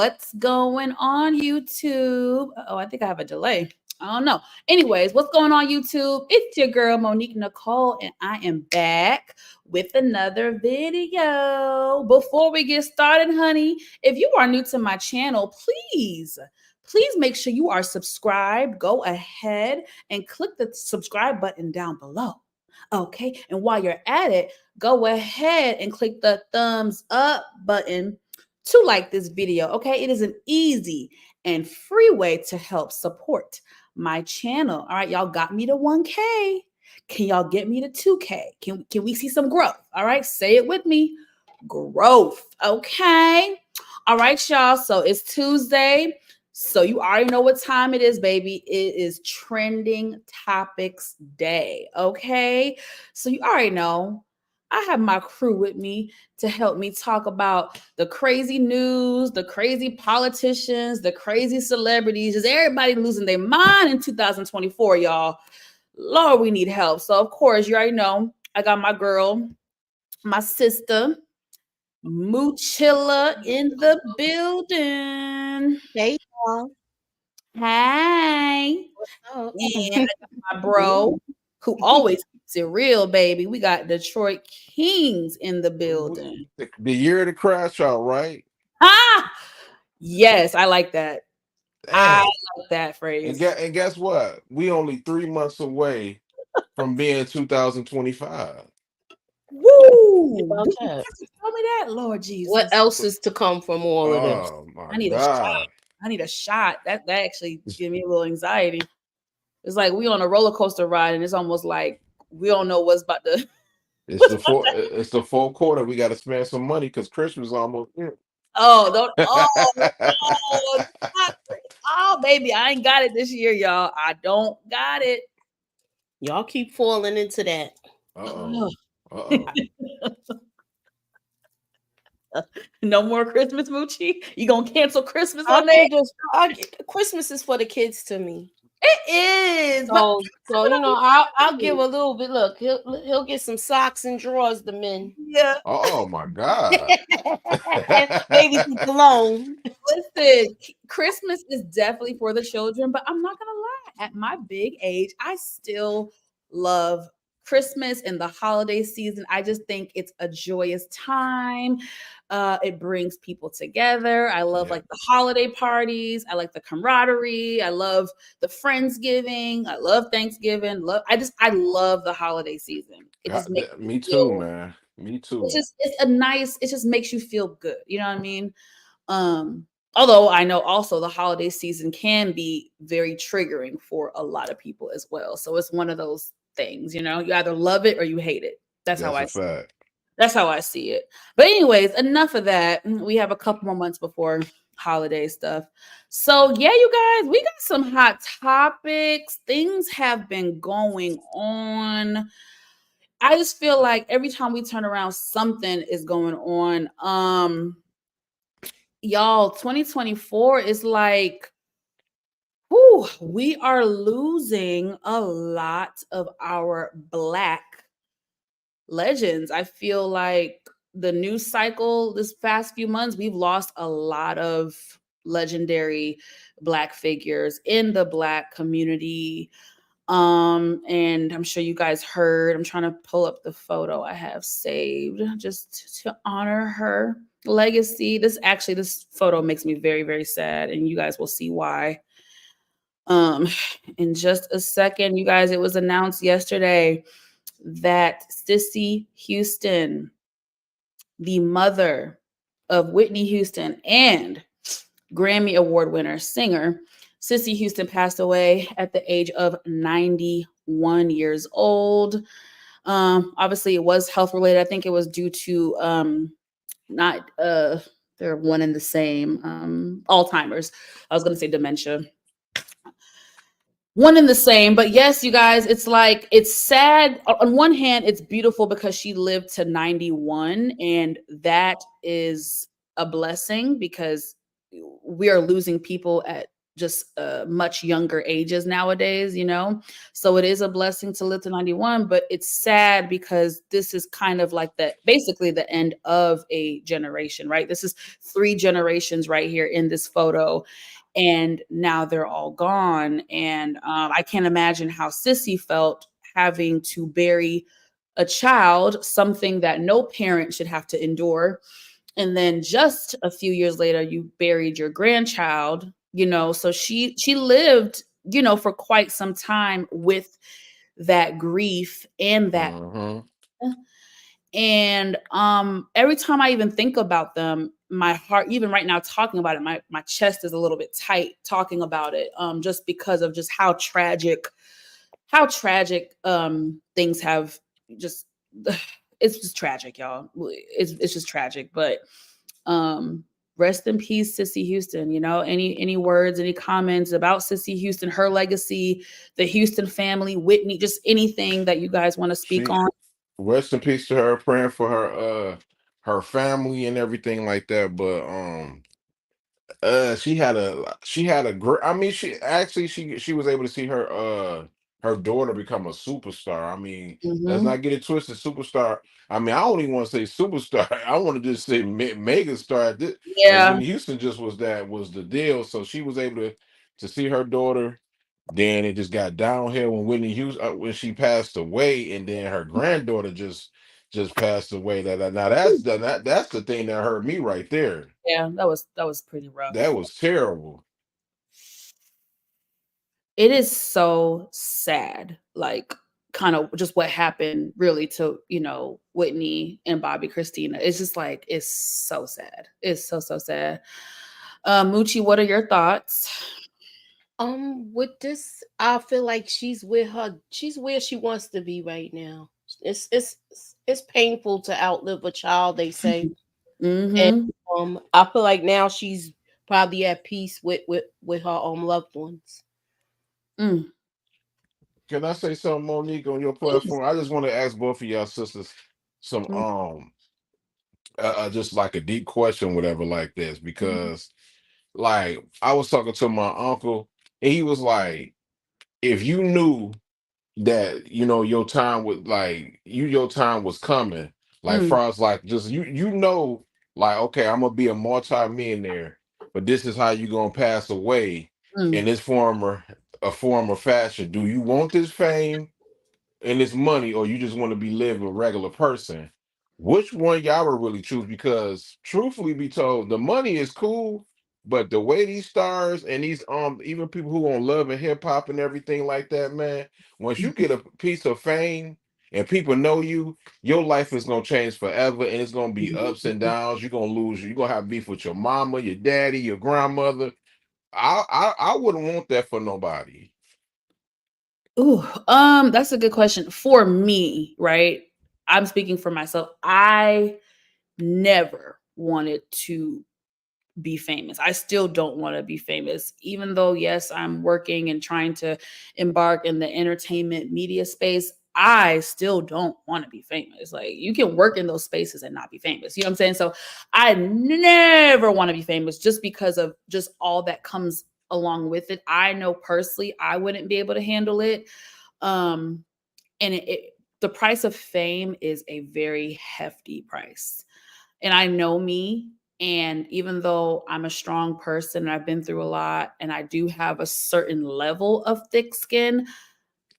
What's going on, YouTube? Oh, I think I have a delay. I don't know. Anyways, what's going on, YouTube? It's your girl, Monique Nicole, and I am back with another video. Before we get started, honey, if you are new to my channel, please make sure you are subscribed. Go ahead and click the subscribe button down below. Okay, and while you're at it, go ahead and click the thumbs up button to like this video. Okay, it is an easy and free way to help support my channel. All right, y'all got me to 1K. Can y'all get me to 2K? Can we see some growth? All right, say it with me. Growth. Okay. All right, y'all. So it's Tuesday. So you already know what time it is, baby. It is trending topics day. Okay. So you already know I have my crew with me to help me talk about the crazy news, the crazy politicians, the crazy celebrities. Is everybody losing their mind in 2024, y'all? Lord, we need help. So of course, you already know I got my girl, my sister, Moochilla in the building. Hey, y'all. Hey. Oh. And I got my bro who always keeps it real, baby. We got Detroit Kings in the building. The year of the crash out, right? Ah, yes, I like that. I Damn. like that phrase. And guess what? We only 3 months away from being 2025. Woo! About You that. tell me that, Lord Jesus. What else is to come from all of this? Oh my I need God. a shot. I need a shot. That actually gives me a little anxiety. It's like we on a roller coaster ride, and it's almost like we don't know what's about to. It's the full quarter. We got to spend some money because Christmas is almost here. Oh, don't. Oh, baby, I ain't got it this year, y'all. I don't got it. Y'all keep falling into that. Uh-oh. Uh-oh. No more Christmas, Moochie. You gonna cancel Christmas on that? Christmas is for the kids to me. It is. So you know, I'll give a little bit. Look, he'll get some socks and drawers. The men. Yeah. Oh my God. Maybe some cologne. Listen, Christmas is definitely for the children, but I'm not gonna lie. At my big age, I still love Christmas and the holiday season. I just think it's a joyous time. It brings people together. I love like the holiday parties. I like the camaraderie. I love the Friendsgiving. I love Thanksgiving. I love the holiday season. It just makes me too, man. Me too. It just makes you feel good. You know what I mean? Although I know also the holiday season can be very triggering for a lot of people as well. So it's one of those things, you know, you either love it or you hate it. That's how I see it. That's how I see it. But anyways, enough of that. We have a couple more months before holiday stuff. So yeah, you guys, we got some hot topics. Things have been going on. I just feel like every time we turn around, something is going on. Y'all, 2024 is like, whew, we are losing a lot of our Black legends. I feel like the news cycle this past few months, we've lost a lot of legendary Black figures in the Black community. And I'm sure you guys heard, I'm trying to pull up the photo I have saved just to honor her legacy. This photo makes me very, very sad, and you guys will see why. In just a second, you guys, it was announced yesterday that Cissy Houston, the mother of Whitney Houston and Grammy Award winner singer, Cissy Houston passed away at the age of 91 years old. Obviously, it was health related. I think it was due to they're one and the same, Alzheimer's. I was going to say dementia. One and the same, but yes, you guys, it's like, it's sad. On one hand, it's beautiful because she lived to 91, and that is a blessing because we are losing people at just much younger ages nowadays, so it is a blessing to live to 91, but it's sad because this is kind of like basically the end of a generation, right? This is 3 generations right here in this photo, and now they're all gone. And I can't imagine how Sissy felt having to bury a child, something that no parent should have to endure, and then just a few years later you buried your grandchild, so she lived, for quite some time with that grief and that. Mm-hmm. And every time I even think about them, my heart, even right now talking about it, my chest is a little bit tight talking about it, just because of just how tragic things have just it's just tragic, y'all. It's just tragic. But rest in peace, Sissy Houston. Any words, any comments about Sissy Houston, her legacy, the Houston family, Whitney, just anything that you guys want to speak She on? rest in peace to her, praying for her family and everything like that. But she had a great, I mean, she was able to see her daughter become a superstar. I mean, let's Hmm. not get it twisted. Superstar, I mean, I don't even want to say superstar. I want to just say mega star. And Yeah. Whitney Houston just was the deal. So she was able to see her daughter. Then it just got downhill when Whitney Houston, when she passed away, and then her granddaughter just passed away. Now that's the thing that hurt me right there. Yeah, that was pretty rough. That was terrible. It is so sad, like kind of just what happened really to, Whitney and Bobby Christina. It's just like it's so sad. It's so so sad. Moochie, what are your thoughts? With this, I feel like she's where she wants to be right now. It's painful to outlive a child, they say. And Mm-hmm. I feel like now she's probably at peace with her loved ones. Mm, Can I say something, Monique, on your please. platform? I just want to ask both of y'all sisters some Mm, just like a deep question, whatever, like this, mhm, because like I was talking to my uncle, and he was like, if you knew that your time was coming, like mm, far as like just like, okay, I'm gonna be a multi-millionaire, but this is how you gonna pass away in mm. this form or fashion. Do you want this fame and this money, or you just want to be live a regular person? Which one y'all would really choose? Because truthfully be told, the money is cool, but the way these stars and these even people who on love and hip hop and everything like that, man, once you get a piece of fame and people know you, your life is gonna change forever, and it's gonna be ups and Mhm. downs. You're gonna have beef with your mama, your daddy, your grandmother. I wouldn't want that for nobody. Ooh, that's a good question. For me, right? I'm speaking for myself. I never wanted to be famous. I still don't want to be famous, even though, yes, I'm working and trying to embark in the entertainment media space. I still don't want to be famous. Like, you can work in those spaces and not be famous. You know what I'm saying? So I never want to be famous just because of just all that comes along with it. I know personally I wouldn't be able to handle it. Um, and the price of fame is a very hefty price, and I know me. And even though I'm a strong person and I've been through a lot and I do have a certain level of thick skin,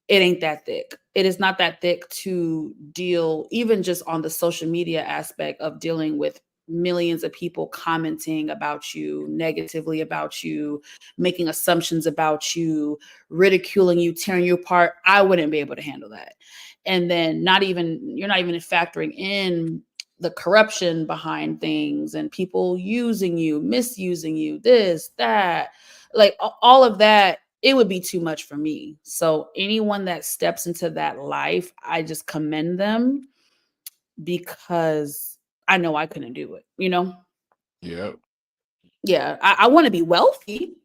it ain't that thick. It is not that thick to deal, even just on the social media aspect of dealing with millions of people commenting about you, negatively about you, making assumptions about you, ridiculing you, tearing you apart. I wouldn't be able to handle that. And then you're not even factoring in the corruption behind things and people using you, misusing you, this, that, like all of that. It would be too much for me. So anyone that steps into that life, I just commend them because I know I couldn't do it. Yeah. Yeah, I want to be wealthy.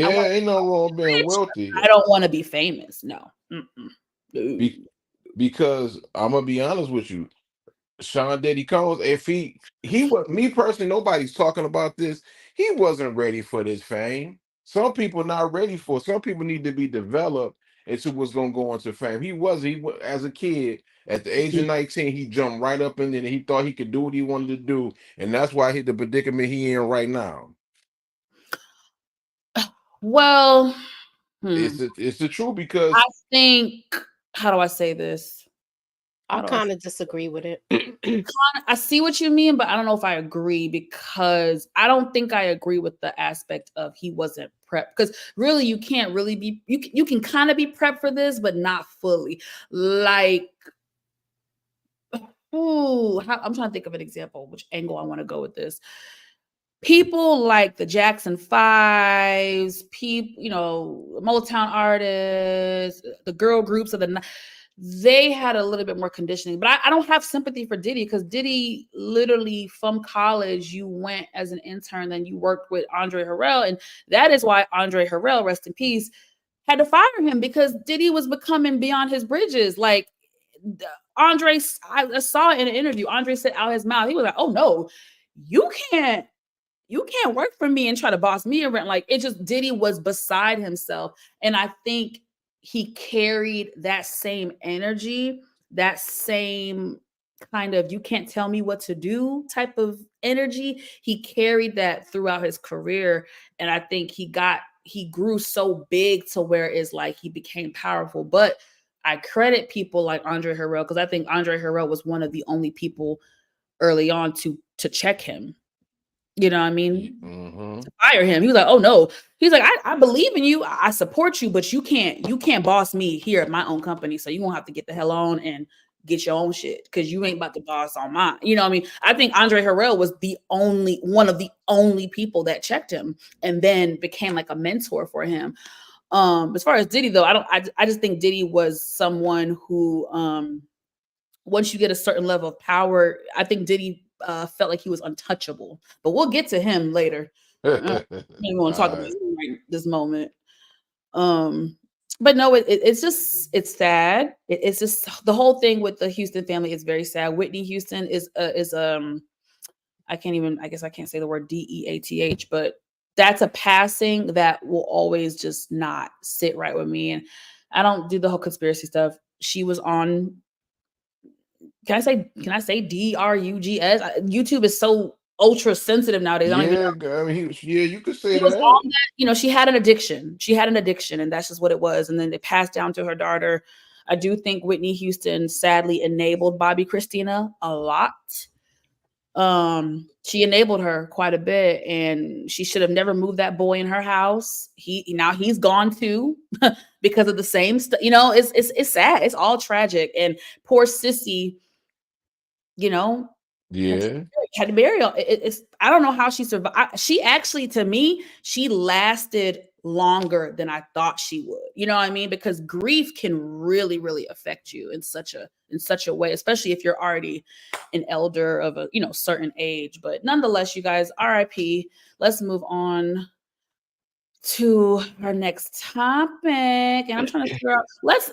I want Yeah, to ain't no wrong be being rich. wealthy. I don't want to be famous. No. Mm-mm. Be, No. because I'm gonna be honest with you, Sean Diddy Combs, if he was me personally, nobody's talking about this. He wasn't ready for this fame. Some people not ready for it. Some people need to be developed into what's gonna go into fame. As a kid, at the age of 19, he jumped right up in there and he thought he could do what he wanted to do, and that's why he the predicament he in right now. Well, It's the truth because I think, how do I say this? I kind of disagree with it. I see what you mean, but I don't know if I agree, because I don't think I agree with the aspect of he wasn't prepped, because really you can't really be, you can kind of be prepped for this, but not fully. Like, I'm trying to think of an example, which angle I want to go with this. People like the Jackson Fives, people, Motown artists, the girl groups of they had a little bit more conditioning. But I don't have sympathy for Diddy, because Diddy literally from college, you went as an intern, then you worked with Andre Harrell. And that is why Andre Harrell, rest in peace, had to fire him, because Diddy was becoming beyond his bridges. Like, Andre, I saw it in an interview. Andre said out his mouth, he was like, "Oh no, you can't work for me and try to boss me around." Like, it just, Diddy was beside himself. And I think he carried that same energy, that same kind of, you can't tell me what to do type of energy. He carried that throughout his career. And I think he grew so big to where it's like he became powerful. But I credit people like Andre Harrell, because I think Andre Harrell was one of the only people early on to check him. You know what I mean? To fire him. He was like, "Oh no." He's like, I believe in you. I support you, but you can't boss me here at my own company. So you're gonna have to get the hell on and get your own shit, because you ain't about to boss on mine. You know what I mean? I think Andre Harrell was one of the only people that checked him and then became like a mentor for him. As far as Diddy though, I just think Diddy was someone who, once you get a certain level of power, I think Diddy felt like he was untouchable. But we'll get to him later. I don't even want to talk about him right this moment. But no, it's sad. It's just the whole thing with the Houston family is very sad. Whitney Houston is I guess I can't say the word DEATH, but that's a passing that will always just not sit right with me. And I don't do the whole conspiracy stuff. She was on, can I say DRUGS? YouTube is so ultra sensitive nowadays. I don't even know. I mean, you could say She was that. on that, she had an addiction. And that's just what it was. And then it passed down to her daughter. I do think Whitney Houston sadly enabled Bobby Christina a lot. She enabled her quite a bit, and she should have never moved that boy in her house. He's gone too because of the same stuff. It's sad. It's all tragic. And poor Sissy, had to bury her. I don't know how she survived. She actually, to me, she lasted longer than I thought she would. You know what I mean? Because grief can really, really affect you in such a way, especially if you're already an elder of a certain age. But nonetheless, you guys, RIP. Let's move on to our next topic. And I'm trying to figure out. Let's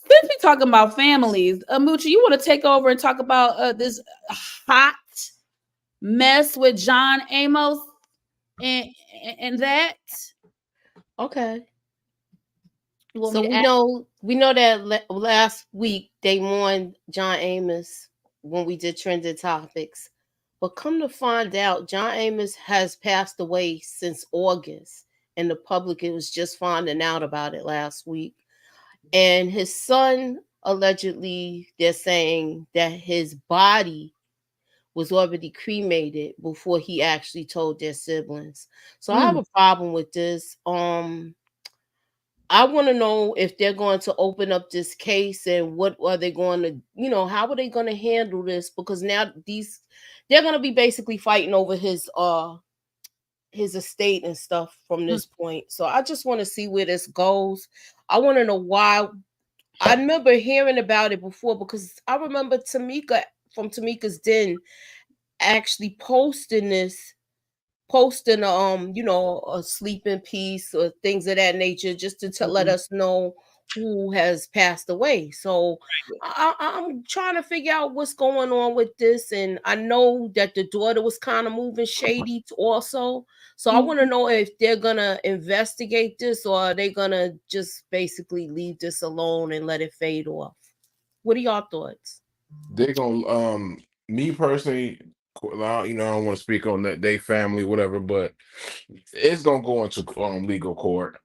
since we talking about families, Moochie, you want to take over and talk about this hot mess with John Amos and that? Okay. So we know that last week they mourned John Amos when we did trending topics, but come to find out, John Amos has passed away since August, and the public was just finding out about it last week. And his son, allegedly, they're saying that his body was already cremated before he actually told their siblings. So I have a problem with this. I want to know if they're going to open up this case, and what are they going to, how are they going to handle this? Because now they're going to be basically fighting over his estate and stuff from this point. So I just want to see where this goes. I want to know why. I remember hearing about it before, because I remember Tamika from Tamika's Den actually posting a sleep in peace or things of that nature, just to let us know who has passed away. So I'm trying to figure out what's going on with this. And I know that the daughter was kind of moving shady also. So I want to know if they're going to investigate this, or are they going to just basically leave this alone and let it fade off? What are y'all thoughts? They're gonna me personally, I don't want to speak on that they family, whatever, but it's gonna go into legal court.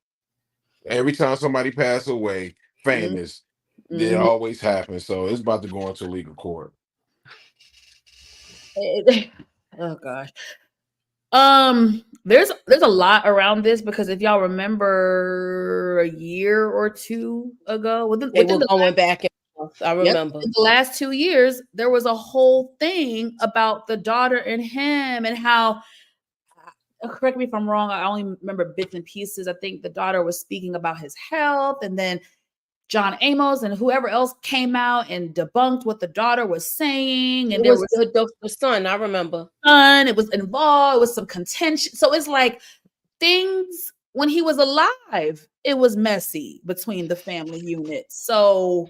Every time somebody pass away, famous, it always happens. So it's about to go into legal court. Oh gosh. There's a lot around this, because if y'all remember a year or two ago, within the going back and forth. I remember in the last 2 years, there was a whole thing about the daughter and him, and how, correct me if I'm wrong, I only remember bits and pieces. I think the daughter was speaking about his health, and then John Amos and whoever else came out and debunked what the daughter was saying. And there was the son, I remember. Son, it was involved, it was some contention. So it's like things when he was alive, it was messy between the family unit. So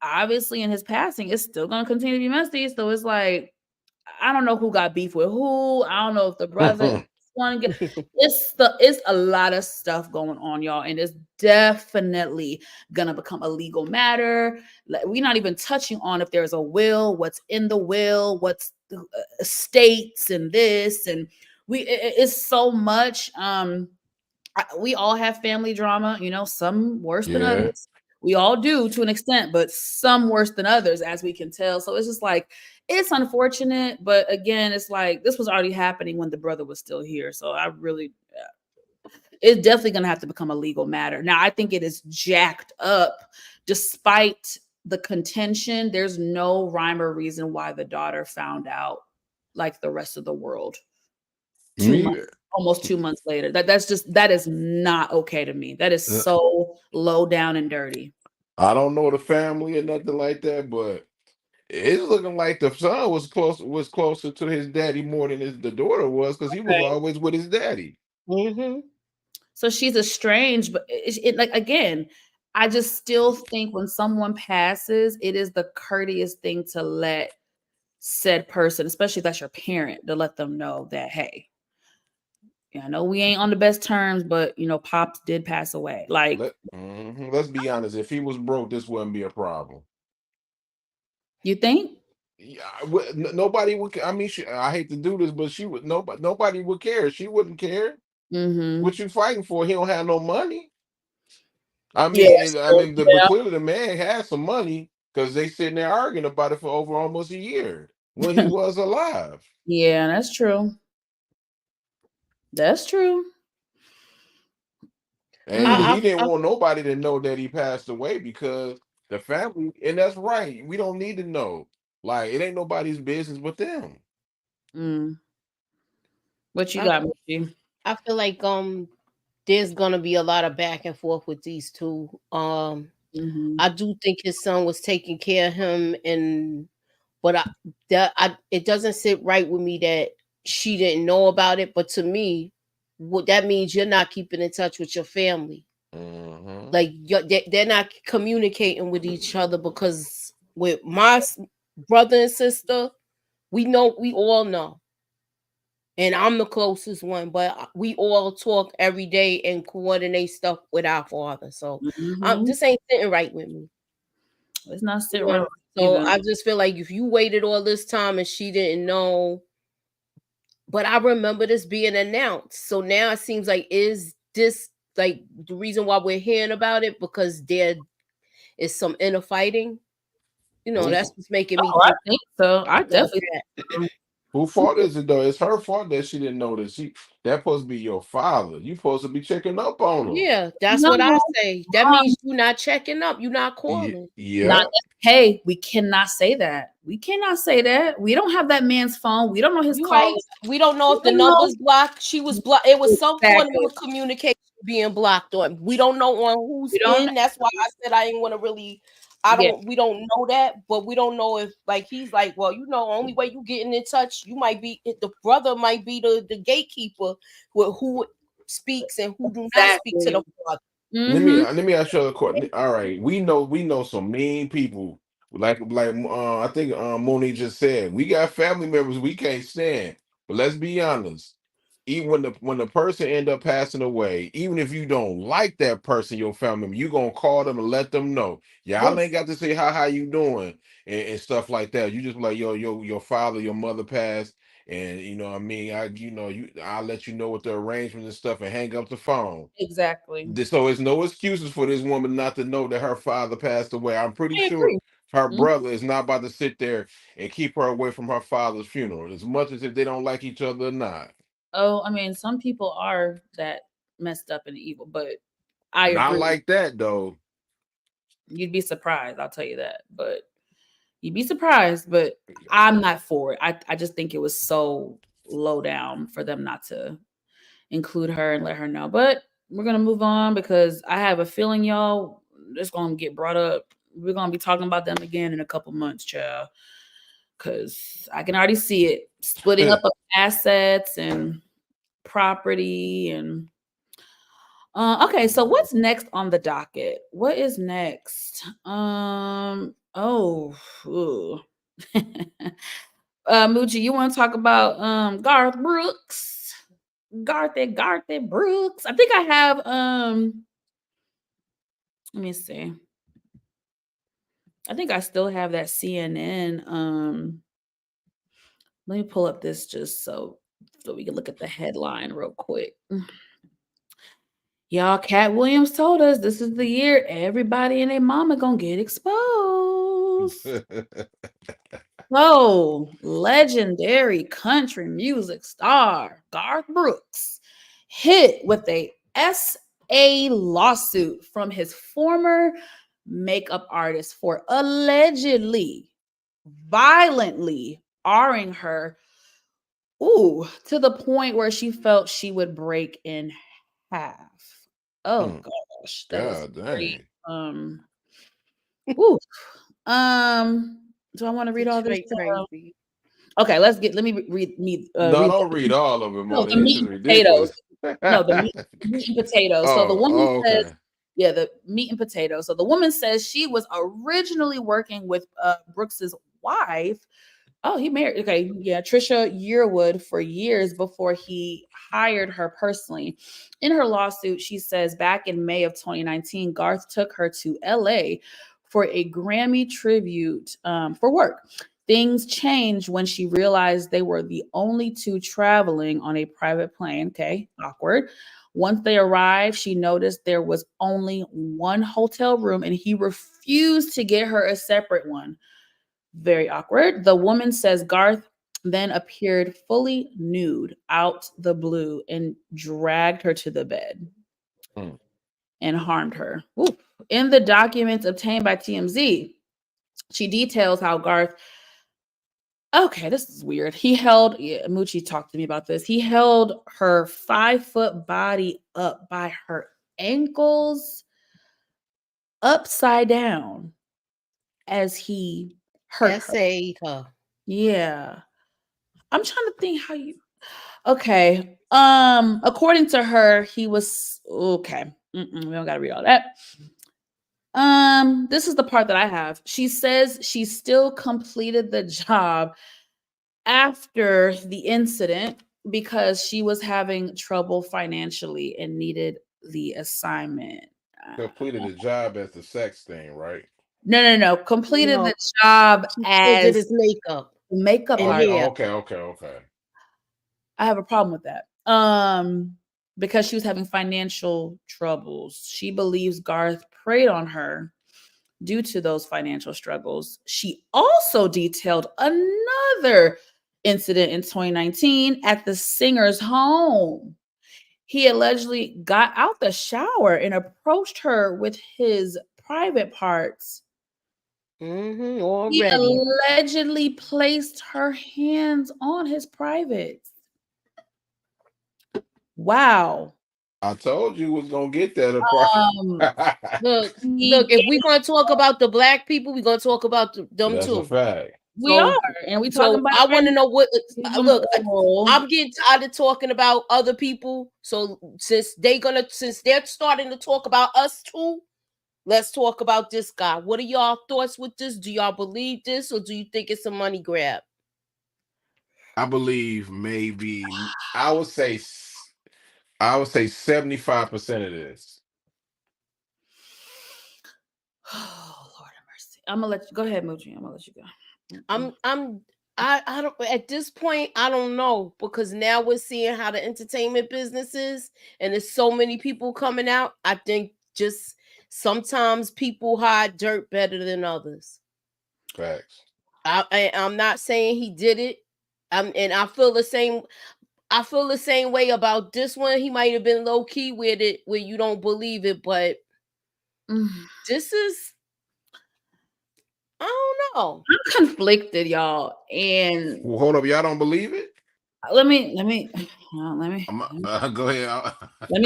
obviously in his passing, it's still going to continue to be messy. So it's like, I don't know who got beef with who. I don't know if the brother want to get it's a lot of stuff going on, y'all, and it's definitely gonna become a legal matter. We're not even touching on if there's a will, what's in the will, what's the estates, and this, and it's so much. We all have family drama, some worse than others. We all do to an extent, but some worse than others, as we can tell. So it's just like, it's unfortunate, but again, it's like this was already happening when the brother was still here. So it's definitely going to have to become a legal matter. Now, I think it is jacked up despite the contention. There's no rhyme or reason why the daughter found out like the rest of the world. Almost 2 months later. That is not okay to me. That is so low down and dirty. I don't know the family or nothing like that, but it's looking like the son was closer to his daddy more than the daughter was, because he was always with his daddy. So she's estranged, but it like, again, I just still think when someone passes, it is the courteous thing to let said person, especially if that's your parent, to let them know that, hey, I know we ain't on the best terms, but Pops did pass away. Like, let's be honest. If he was broke, this wouldn't be a problem. You think? Yeah, nobody would. I mean, I hate to do this, but she would. Nobody would care. She wouldn't care. What you fighting for? He don't have no money. I mean, clearly the man has some money, because they sitting there arguing about it for over almost a year when he was alive. Yeah, that's true. That's true. And he didn't want nobody to know that he passed away, because the family, and that's right. We don't need to know. Like, it ain't nobody's business but them. What you got, Michi? I feel like there's gonna be a lot of back and forth with these two. I do think his son was taking care of him, but it doesn't sit right with me that she didn't know about it. But to me, what that means, you're not keeping in touch with your family. Like they're not communicating with each other, because with my brother and sister, we all know, and I'm the closest one, but we all talk every day and coordinate stuff with our father. So this ain't sitting right with me. It's not sitting right. So I just feel like if you waited all this time and she didn't know, but I remember this being announced. So now it seems like, is this like the reason why we're hearing about it, because there is some inner fighting? That's what's making me think. I think so. I definitely. Whose fault is it though? It's her fault that she didn't know that that's supposed to be your father. You supposed to be checking up on him. Yeah, that's what I say. That means you're not checking up. You're not calling. Yeah. Hey, we cannot say that. We cannot say that. We don't have that man's phone. We don't know his calls. Right. We don't know if the number's blocked. She was blocked. It was some form of communication being blocked on. We don't know on who's in. That's why I said I didn't want to really. We don't know that, but we don't know if, like, he's like, well, only way you getting in touch, you might be, the brother might be the gatekeeper who speaks and who do not speak to the father. Let me ask you a question. All right, we know some mean people. I think Monique just said, we got family members we can't stand. But let's be honest, even when the person end up passing away, even if you don't like that person, your family member, you gonna call them and let them know. Y'all ain't got to say how you doing and stuff like that. You just be like, yo, your father, your mother passed, and you know what I mean, I'll let you know what the arrangements and stuff, and hang up the phone. Exactly. So it's no excuses for this woman not to know that her father passed away. I'm pretty I sure agree. her brother is not about to sit there and keep her away from her father's funeral, as much as if they don't like each other or not. Oh, I mean, some people are that messed up and evil, but I Not agree. like that though. You'd be surprised, I'll tell you that. But you'd be surprised, but I'm not for it. I just think it was so low down for them not to include her and let her know. But we're gonna move on because I have a feeling, y'all, it's gonna get brought up. We're gonna be talking about them again in a couple months, child. Cause I can already see it splitting up of assets and property and okay, so what's next on the docket? What is next? Ooh. Moochie, you want to talk about Garth Brooks? Garth Brooks. I think I have let me see. I think I still have that CNN. Let me pull up this just so we can look at the headline real quick. Y'all, Cat Williams told us this is the year everybody and their mama gonna get exposed. So, legendary country music star Garth Brooks hit with a SA lawsuit from his former makeup artist for allegedly violently R-ing her to the point where she felt she would break in half. Oh gosh, that is God very dang. ooh. Do I want to read all this? Straight crazy. Okay, let me read No, read don't read all of it, no, Moni. the This meat is and potatoes. ridiculous. No, the meat and potatoes. So the woman says, Okay. yeah, the meat and potatoes. So the woman says she was originally working with Brooks's wife. Oh, he married. Okay, yeah, Trisha Yearwood for years before he hired her personally. In her lawsuit, she says back in May of 2019, Garth took her to LA for a Grammy tribute for work. Things changed when she realized they were the only two traveling on a private plane. Okay, awkward. Once they arrived, she noticed there was only one hotel room and he refused to get her a separate one. Very awkward. The woman says Garth then appeared fully nude out the blue and dragged her to the bed and harmed her. Ooh. In the documents obtained by TMZ, she details how Garth. Okay, this is weird. Moochie talked to me about this. He held her 5-foot body up by her ankles upside down as he hurt her. Essayed her. Yeah. I'm trying to think how you okay. According to her, he was okay. We don't gotta read all that. This is the part that I have. She says she still completed the job after the incident because she was having trouble financially and needed the assignment. Completed the job as the sex thing, right? No. Completed No, the job she still did as his makeup makeup and artist. hair. Okay. I have a problem with that. Because she was having financial troubles. She believes Garth preyed on her due to those financial struggles. She also detailed another incident in 2019 at the singer's home. He allegedly got out the shower and approached her with his private parts. He Already. allegedly placed her hands on his privates. Wow. I told you was gonna get that apart. Look, if we're gonna talk about the black people, we're gonna talk about them That's a too. fact. We are, and we talking about. I want to know what. Look, all. I'm getting tired of talking about other people. So since they're starting to talk about us too, let's talk about this guy. What are y'all thoughts with this? Do y'all believe this, or do you think it's a money grab? I believe maybe I would say 75% of this. Oh, Lord have mercy. I'm gonna let you go ahead, Moochie. I'm gonna let you go. I don't at this point, I don't know, because now we're seeing how the entertainment business is, and there's so many people coming out. I think just sometimes people hide dirt better than others. Facts. I'm not saying he did it. And I feel the same. I feel the same way about this one. He might have been low key with it, where you don't believe it, but this is, I don't know. I'm conflicted, y'all. And well, hold up, y'all don't believe it? Let me. Go ahead. Let me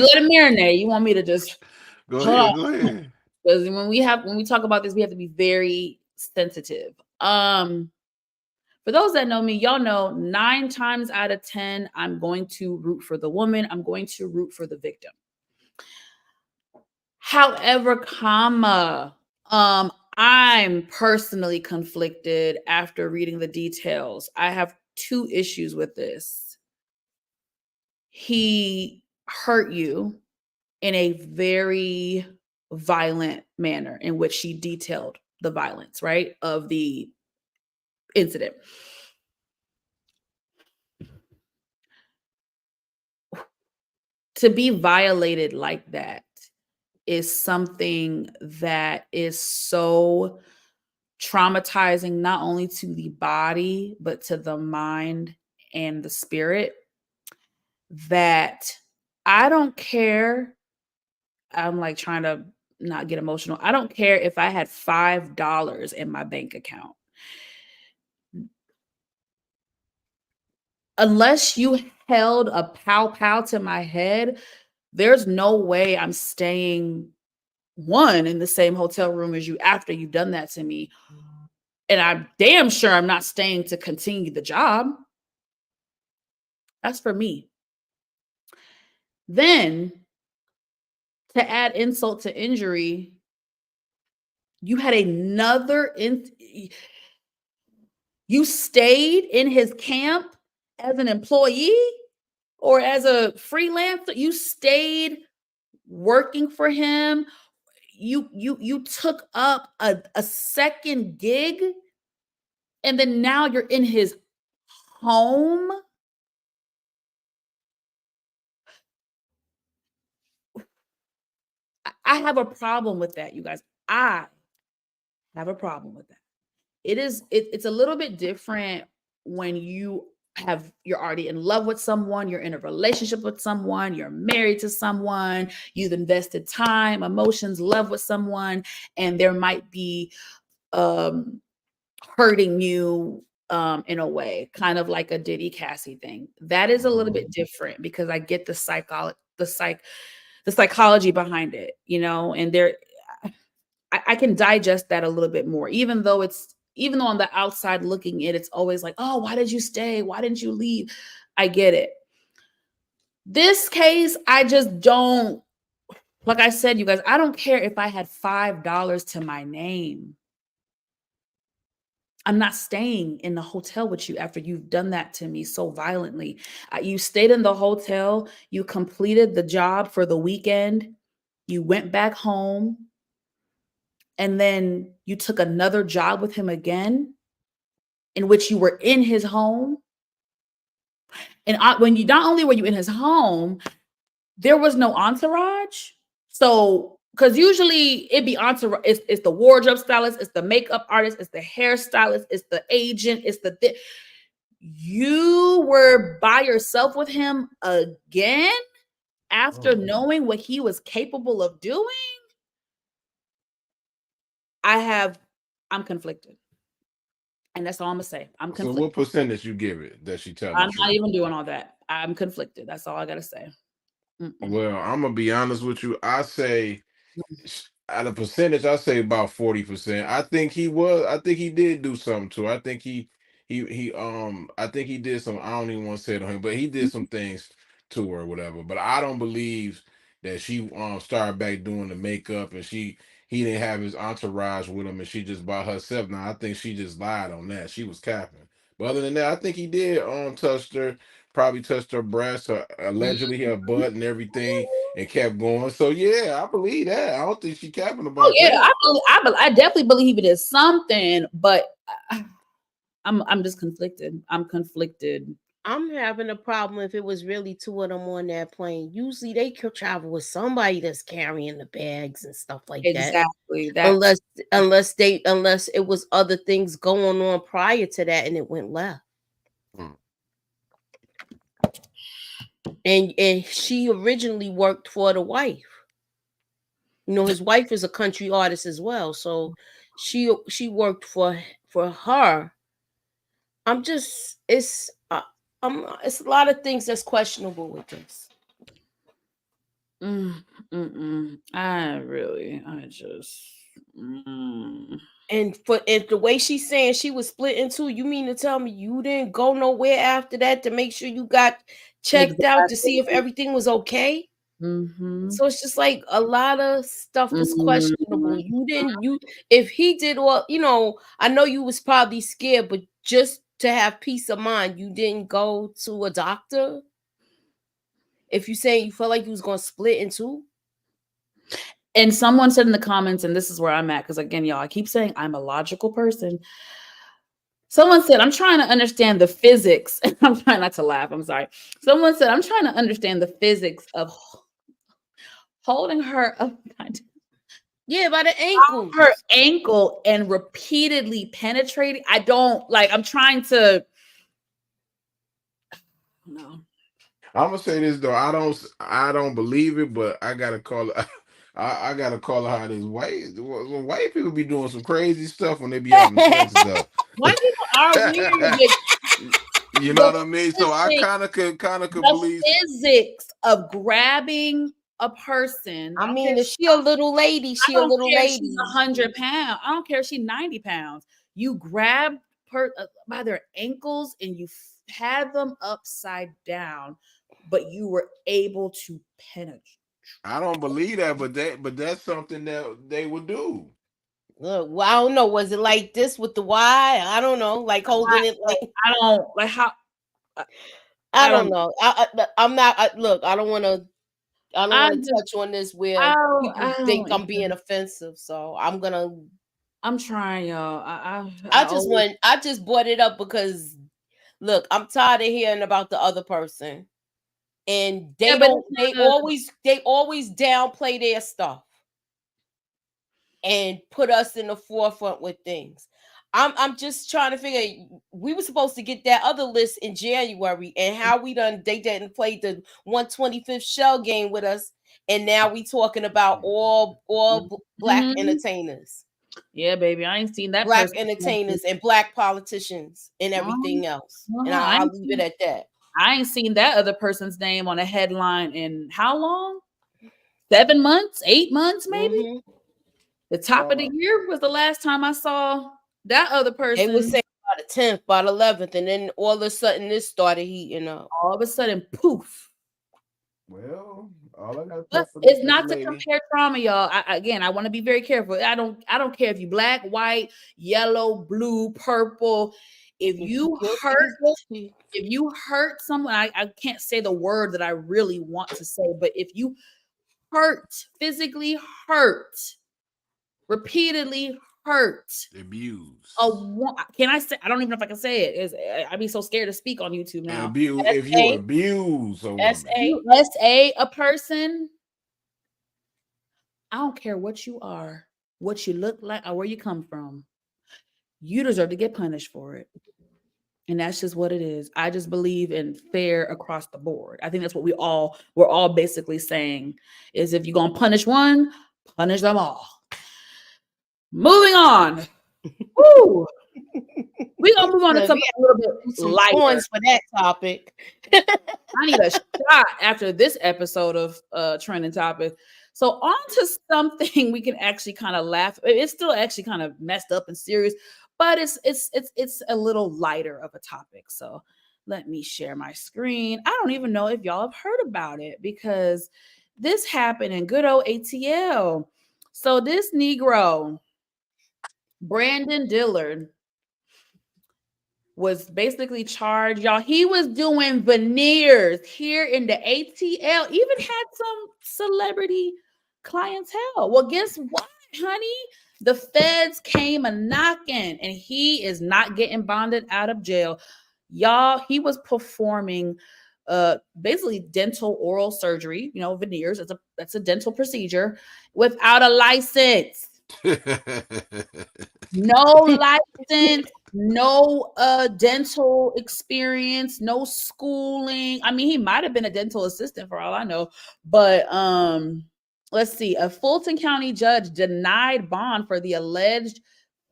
let it marinate. You want me to just go ahead. Because when we talk about this, we have to be very sensitive. For those that know me, y'all know 9 times out of 10, I'm going to root for the woman. I'm going to root for the victim. However, I'm personally conflicted after reading the details. I have 2 issues with this. He hurt you in a very violent manner in which she detailed the violence, right, of the incident. To be violated like that is something that is so traumatizing, not only to the body, but to the mind and the spirit, that I don't care. I'm like trying to not get emotional. I don't care if I had $5 in my bank account. Unless you held a pow to my head, there's no way I'm staying in the same hotel room as you after you've done that to me. And I'm damn sure I'm not staying to continue the job. That's for me. Then, to add insult to injury, you had you stayed in his camp as an employee or as a freelancer. You stayed working for him. You took up a second gig, and then now you're in his home. I have a problem with that, you guys. I have a problem with that. It's a little bit different when you're already in love with someone, you're in a relationship with someone, you're married to someone, you've invested time, emotions, love with someone, and there might be hurting you in a way, kind of like a Diddy Cassie thing. That is a little bit different because I get the psychology behind it, and I can digest that a little bit more, even though on the outside looking in, it's always like, oh, why did you stay? Why didn't you leave? I get it. This case, I just don't, like I said, you guys, I don't care if I had $5 to my name. I'm not staying in the hotel with you after you've done that to me so violently. You stayed in the hotel, you completed the job for the weekend, you went back home, and then you took another job with him again, in which you were in his home. And not only were you in his home, there was no entourage. So, because usually it'd be entourage, it's the wardrobe stylist, it's the makeup artist, it's the hairstylist, it's the agent, you were by yourself with him again after knowing what he was capable of doing. I'm conflicted. And that's all I'm gonna say. I'm conflicted. So what percentage you give it that she telling I'm not even doing all that. I'm conflicted. That's all I gotta say. Well, I'm gonna be honest with you. I say At a percentage, I say about 40%. I think he was. I think he did do something to her. I think he. I think he did some. I don't even want to say it on him, but he did some things to her, or whatever. But I don't believe that she started back doing the makeup and he didn't have his entourage with him and she just by herself. Now I think she just lied on that. She was capping. But other than that, I think he did touched her. Probably touched her breast, her, allegedly her butt and everything, and kept going. So yeah, I believe that. I don't think she capping Oh about yeah, that. I definitely believe it is something, but I'm just conflicted. I'm conflicted. I'm having a problem if it was really two of them on that plane. Usually they could travel with somebody that's carrying the bags and stuff like that. Exactly. That's Unless it was other things going on prior to that and it went left. And she originally worked for the wife. You know, his wife is a country artist as well, so she worked for her. It's a lot of things that's questionable with this. And the way she's saying she was split in two, you mean to tell me you didn't go nowhere after that to make sure you got checked out to see if everything was okay? So it's just like a lot of stuff is questionable. If he did all, I know you was probably scared, but just to have peace of mind, you didn't go to a doctor. If you say you felt like you was going to split in two. And someone said in the comments, and this is where I'm at, because again, y'all, I keep saying I'm a logical person. Someone said, I'm trying to understand the physics. And I'm trying not to laugh. I'm sorry. Someone said, I'm trying to understand the physics of holding her up. Yeah, by the ankle. Her ankle and repeatedly penetrating. I'm trying to. No. I'm gonna say this though. I don't believe it, but I gotta call it. I gotta call it how it is. White people be doing some crazy stuff when they be having sex though. White people are weird. You know what I mean? So I kind of could believe physics of grabbing a person. I mean, if she a little lady, she a little lady. She's 100 pounds. I don't care if she's 90 pounds. You grab her by their ankles and you had them upside down, but you were able to penetrate. I don't believe that, but that's something that they would do. Look, well, I don't know. Was it like this with the Y? I don't know. Like holding it like I don't like how. I don't know. I'm not. Look, I don't want to. I don't want to touch on this where people think I'm being offensive. So I'm trying, y'all. I just brought it up because look, I'm tired of hearing about the other person, and they always downplay their stuff and put us in the forefront with things. I'm just trying to figure. We were supposed to get that other list in January, and how they didn't play the 125th shell game with us, and now we talking about all black entertainers. Yeah, baby, I ain't seen that. Black entertainers and black politicians and everything else, and I'll leave it at that. I ain't seen that other person's name on a headline in how long? 7 months, 8 months, maybe. The top of the year was the last time I saw that other person. They would say by the 10th, by the 11th, and then all of a sudden this started heating up. All of a sudden, poof. Well, all I got it's not to compare trauma, y'all. I want to be very careful. I don't care if you black, white, yellow, blue, purple. If you hurt someone, I can't say the word that I really want to say, but if you physically hurt, repeatedly hurt, abuse. Can I say? I don't even know if I can say it. I'd be so scared to speak on YouTube now. Abuse. If you abuse a woman, SA a person. I don't care what you are, what you look like, or where you come from. You deserve to get punished for it. And that's just what it is. I just believe in fair across the board. I think that's what we're all basically saying is if you're going to punish one, punish them all. Moving on. Woo. We're going to move on to something a little bit lighter. For that topic. I need a shot after this episode of Trending Topic. So on to something we can actually kind of laugh. It's still actually kind of messed up and serious, but it's a little lighter of a topic. So let me share my screen. I don't even know if y'all have heard about it because this happened in good old ATL. So this Negro, Brandon Dillard, was basically charged, y'all. He was doing veneers here in the ATL, even had some celebrity clientele. Well, guess what, honey? The feds came a knocking and he is not getting bonded out of jail. Y'all, he was performing basically dental oral surgery, veneers. That's a dental procedure without a license. No license, no dental experience, no schooling. I mean, he might have been a dental assistant for all I know, but let's see. A Fulton County judge denied bond for the alleged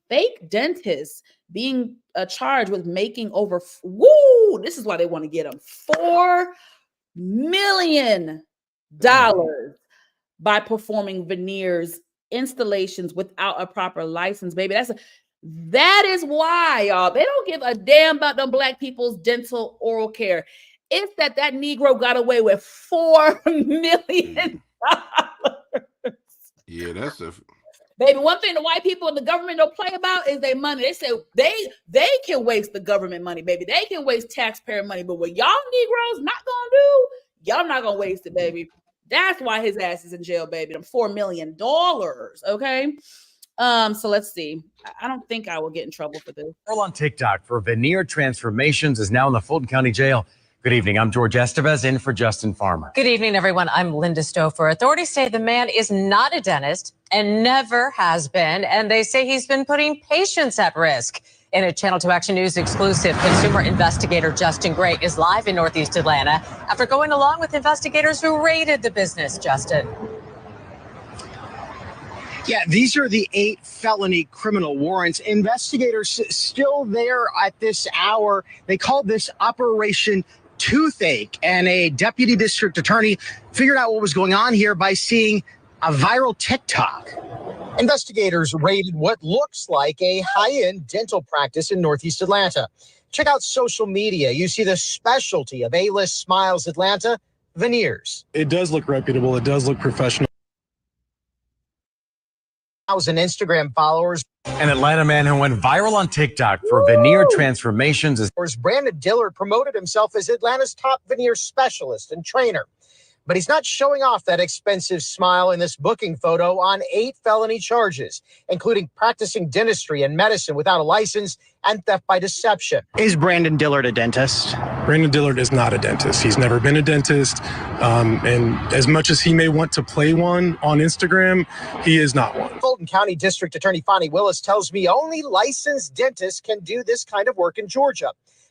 fake dentist being charged with making over this is why they want to get him $4 million by performing veneers installations without a proper license, baby. That is why, y'all, they don't give a damn about them black people's dental oral care. It's that Negro got away with $4 million. Yeah, that's baby. One thing the white people in the government don't play about is their money. They say they can waste the government money, baby. They can waste taxpayer money, but what y'all Negroes not gonna do, y'all not gonna waste it, baby. That's why his ass is in jail, baby. Them $4 million. Okay. So let's see. I don't think I will get in trouble for this. Girl on TikTok for veneer transformations is now in the Fulton County Jail. Good evening. I'm George Estevez in for Justin Farmer. Good evening, everyone. I'm Linda Stouffer. Authorities say the man is not a dentist and never has been, and they say he's been putting patients at risk. In a Channel 2 Action News exclusive, consumer investigator Justin Gray is live in Northeast Atlanta after going along with investigators who raided the business. Justin. Yeah, these are the 8 felony criminal warrants. Investigators still there at this hour. They called this Operation Toothache, and a deputy district attorney figured out what was going on here by seeing a viral TikTok. Investigators raided what looks like a high-end dental practice in Northeast Atlanta. Check out social media. You see the specialty of A-List Smiles Atlanta, veneers. It does look reputable. It does look professional. 1,000 Instagram followers. An Atlanta man who went viral on TikTok for veneer transformations is Brandon Dillard promoted himself as Atlanta's top veneer specialist and trainer. But he's not showing off that expensive smile in this booking photo on 8 felony charges, including practicing dentistry and medicine without a license and theft by deception. Is Brandon Dillard a dentist? Brandon Dillard is not a dentist. He's never been a dentist. And as much as he may want to play one on Instagram, he is not one. Fulton County District Attorney Fonnie Willis tells me only licensed dentists can do this kind of work in Georgia.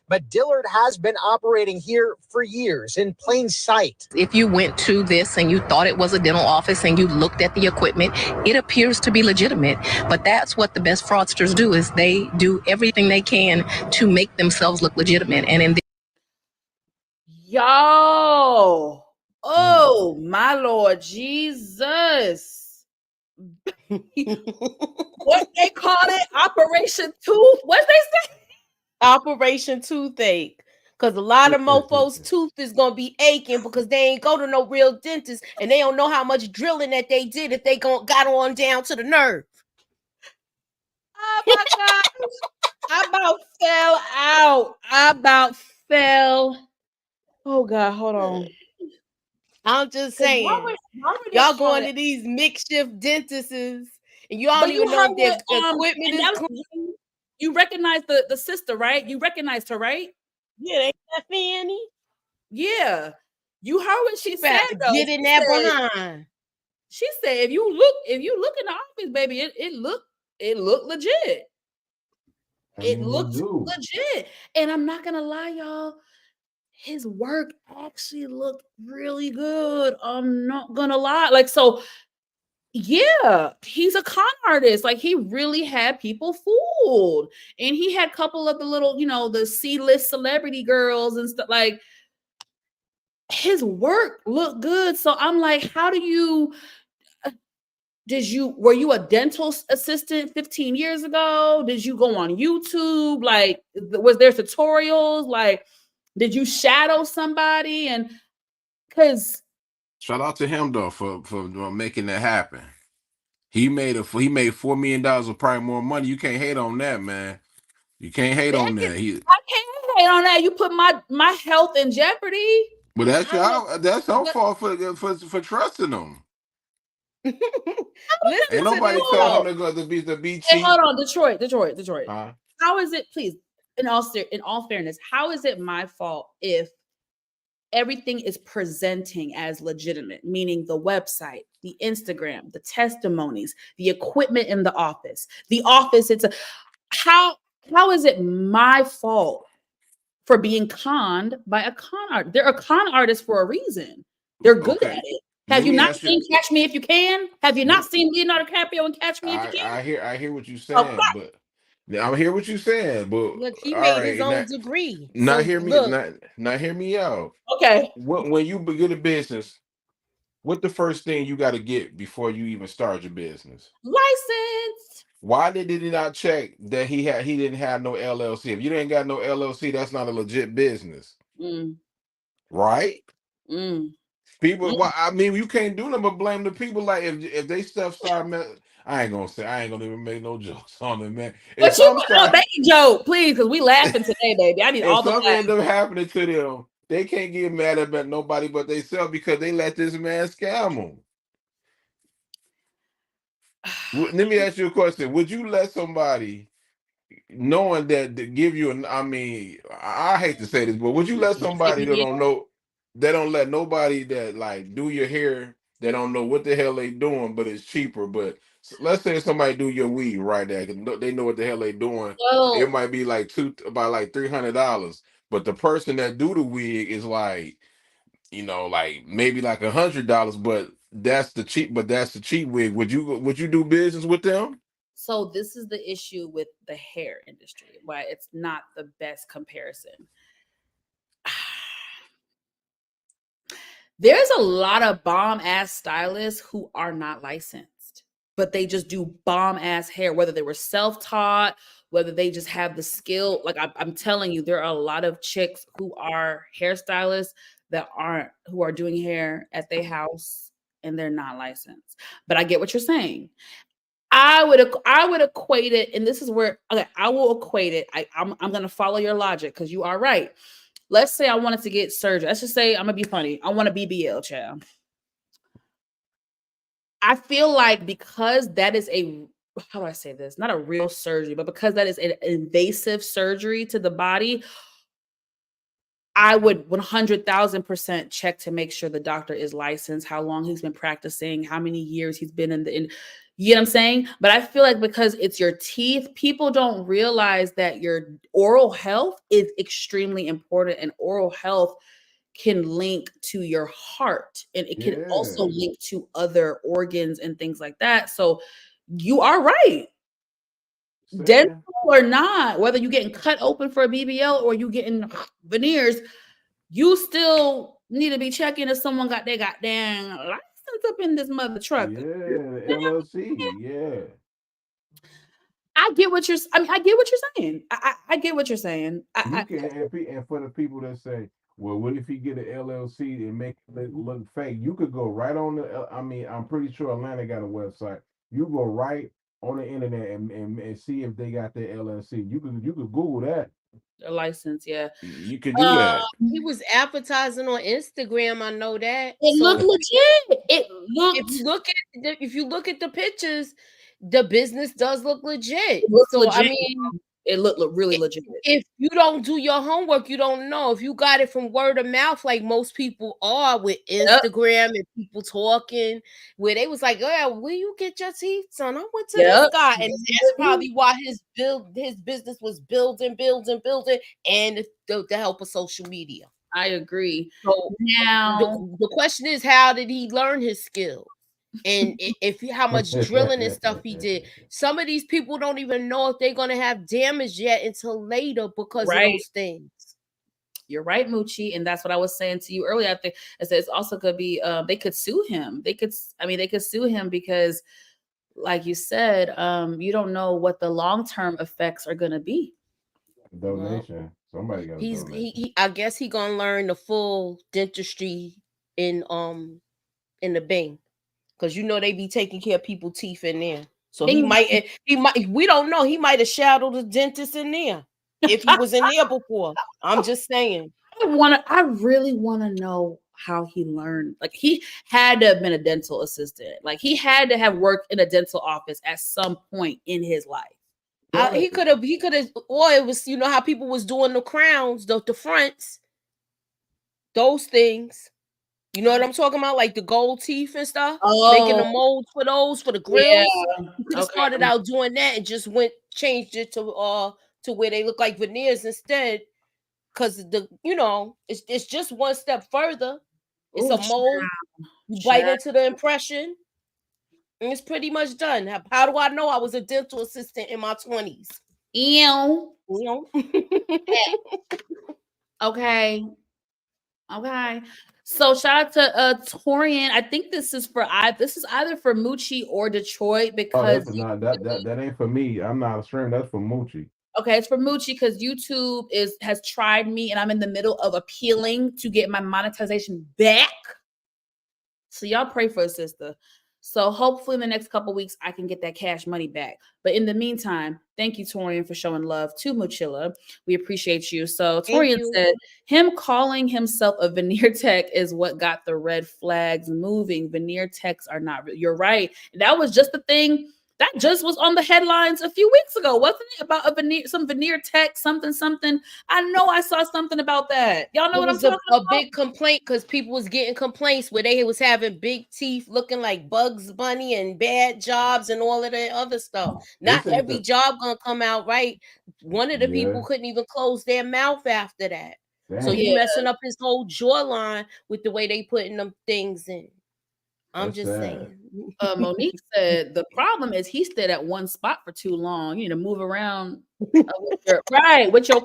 But Dillard has been operating here for years in plain sight. If you went to this and you thought it was a dental office and you looked at the equipment, it appears to be legitimate. But that's what the best fraudsters do, is they do everything they can to make themselves look legitimate. And in Yo, oh my Lord Jesus. What they call it? Operation Tooth? What they say? Operation Toothache. Because a lot of mofos' tooth is going to be aching because they ain't go to no real dentist and they don't know how much drilling that they did if they got on down to the nerve. Oh my gosh. I about fell out. I about fell. Oh God, hold on. I'm just saying. Y'all going to these makeshift dentists and you don't even know if their equipment is clean. You recognize the sister, right? You recognized her, right? Yeah, ain't that Fanny? Yeah. You heard what she said, though. Get in that behind. She said, if you look in the office, baby, it looked legit. It looked legit. And I'm not gonna lie, y'all. His work actually looked really good. I'm not gonna lie. Like, so yeah, he's a con artist. Like, he really had people fooled. And he had a couple of the little, the C-list celebrity girls and stuff. Like, his work looked good. So I'm like, how do you were you a dental assistant 15 years ago? Did you go on YouTube? Like, was there tutorials? Like, did you shadow somebody? And because shout out to him though for making that happen. He made $4 million or probably more money. You can't hate on that, man. You can't hate on that. I can't hate on that. You put my health in jeopardy. But that's your fault for trusting them. Ain't nobody told him to be cheap. Hey, hold on, Detroit. How is it, please, in all fairness, how is it my fault if everything is presenting as legitimate, meaning the website, the Instagram, the testimonies, the equipment in the office, how is it my fault for being conned by a con artist? They're a con artist for a reason. They're good at it. Have you not seen Catch Me If You Can? Have you not seen Leonardo DiCaprio and Catch Me If You Can? I hear what you're saying, but I hear what you're saying, but look, he made his own degree. Not hear me out. Okay. When you begin a business, what the first thing you got to get before you even start your business? License. Why did he not check that he didn't have no LLC? If you ain't got no LLC, that's not a legit business, right? People, I mean, you can't do nothing but blame the people. Like if they stuff start, I ain't gonna even make no jokes on it, man. But you make a joke, please, because we laughing today, baby. I need all the something end up happening to them, they can't get mad about nobody but themselves because they let this man scam them. Let me ask you a question. Would you let somebody, knowing that to give you I hate to say this, but would you let somebody that don't know, they don't let nobody that like do your hair, they don't know what the hell they doing, but it's cheaper. But let's say somebody do your weave right there, they know what the hell they doing. It might be like about like $300, but the person that do the wig is like, like maybe like $100, but that's the cheap wig. Would you do business with them? So this is the issue with the hair industry, why it's not the best comparison. There's a lot of bomb ass stylists who are not licensed, but they just do bomb ass hair, whether they were self-taught, whether they just have the skill. Like I'm telling you, there are a lot of chicks who are hairstylists who are doing hair at their house and they're not licensed. But I get what you're saying. I would equate it, and this is where I will equate it. I'm gonna follow your logic because you are right. Let's say I wanted to get surgery. Let's just say I'm gonna be funny. I want a BBL, child. I feel like because that is how do I say this? Not a real surgery, but because that is an invasive surgery to the body, I would 100,000% check to make sure the doctor is licensed, how long he's been practicing, how many years he's been in you know what I'm saying? But I feel like because it's your teeth, people don't realize that your oral health is extremely important, and oral health can link to your heart, and it can also link to other organs and things like that. So you are right. Dental or not, whether you're getting cut open for a BBL or you getting veneers, you still need to be checking if someone got their goddamn license up in this mother truck. Yeah, LLC. Yeah. I get what you're saying. I get what you're saying. And for the people that say, well, what if he get an LLC and make it look fake? You could go right on the. I'm pretty sure Atlanta got a website. You go right on the internet and see if they got their LLC. You could Google that. A license, yeah. You could do that. He was advertising on Instagram. I know that. It looked legit. It looked. If you look at the pictures, the business does look legit. Legit. It looked really legit. If you don't do your homework, you don't know. If you got it from word of mouth, like most people are with Instagram and people talking, where they was like, "Oh, where you get your teeth done?" I went to this guy, and that's probably why his business was building, and the help of social media. I agree. So now the question is, how did he learn his skills? And how much drilling and stuff he did. Some of these people don't even know if they're gonna have damage yet until later because of those things. You're right, Moochie, and that's what I was saying to you earlier. I think I said it's also could be they could sue him. They could sue him because like you said, you don't know what the long-term effects are going to be. Donation. Somebody got a donation. I guess he gonna learn the full dentistry in the Bing, because they be taking care of people's teeth in there. So he might we don't know, he might have shadowed a dentist in there if he was in there before. I'm just saying. I really want to know how he learned. Like, he had to have been a dental assistant. Like, he had to have worked in a dental office at some point in his life. He could have, or it was, how people was doing the crowns, the fronts, those things. You know what I'm talking about? Like the gold teeth and stuff. Making the molds for those, for the grills. Yeah. You could have started out doing that and just changed it to where they look like veneers instead. Because it's just one step further. It's a mold. You bite into the impression. And it's pretty much done. How do I know I was a dental assistant in my 20s? Okay. So shout out to Torian. I think this is either for Moochie or Detroit, because that ain't for me. I'm not a stream. That's for Moochie. Okay, it's for Moochie because YouTube has tried me, and I'm in the middle of appealing to get my monetization back. So y'all pray for a sister. So hopefully in the next couple weeks, I can get that cash money back. But in the meantime, thank you, Torian, for showing love to Mochilla. We appreciate you. So Torian said, him calling himself a veneer tech is what got the red flags moving. Veneer techs are not real. You're right. That was just the thing. That just was on the headlines a few weeks ago, wasn't it? About some veneer tech, something. I know I saw something about that. Y'all know what I'm talking about? A big complaint because people was getting complaints where they was having big teeth looking like Bugs Bunny and bad jobs and all of that other stuff. Not every job gonna come out right. One of the people couldn't even close their mouth after that. Damn. So he messing up his whole jawline with the way they putting them things in. I'm just saying. Monique said the problem is he stayed at one spot for too long. You need to move around. With your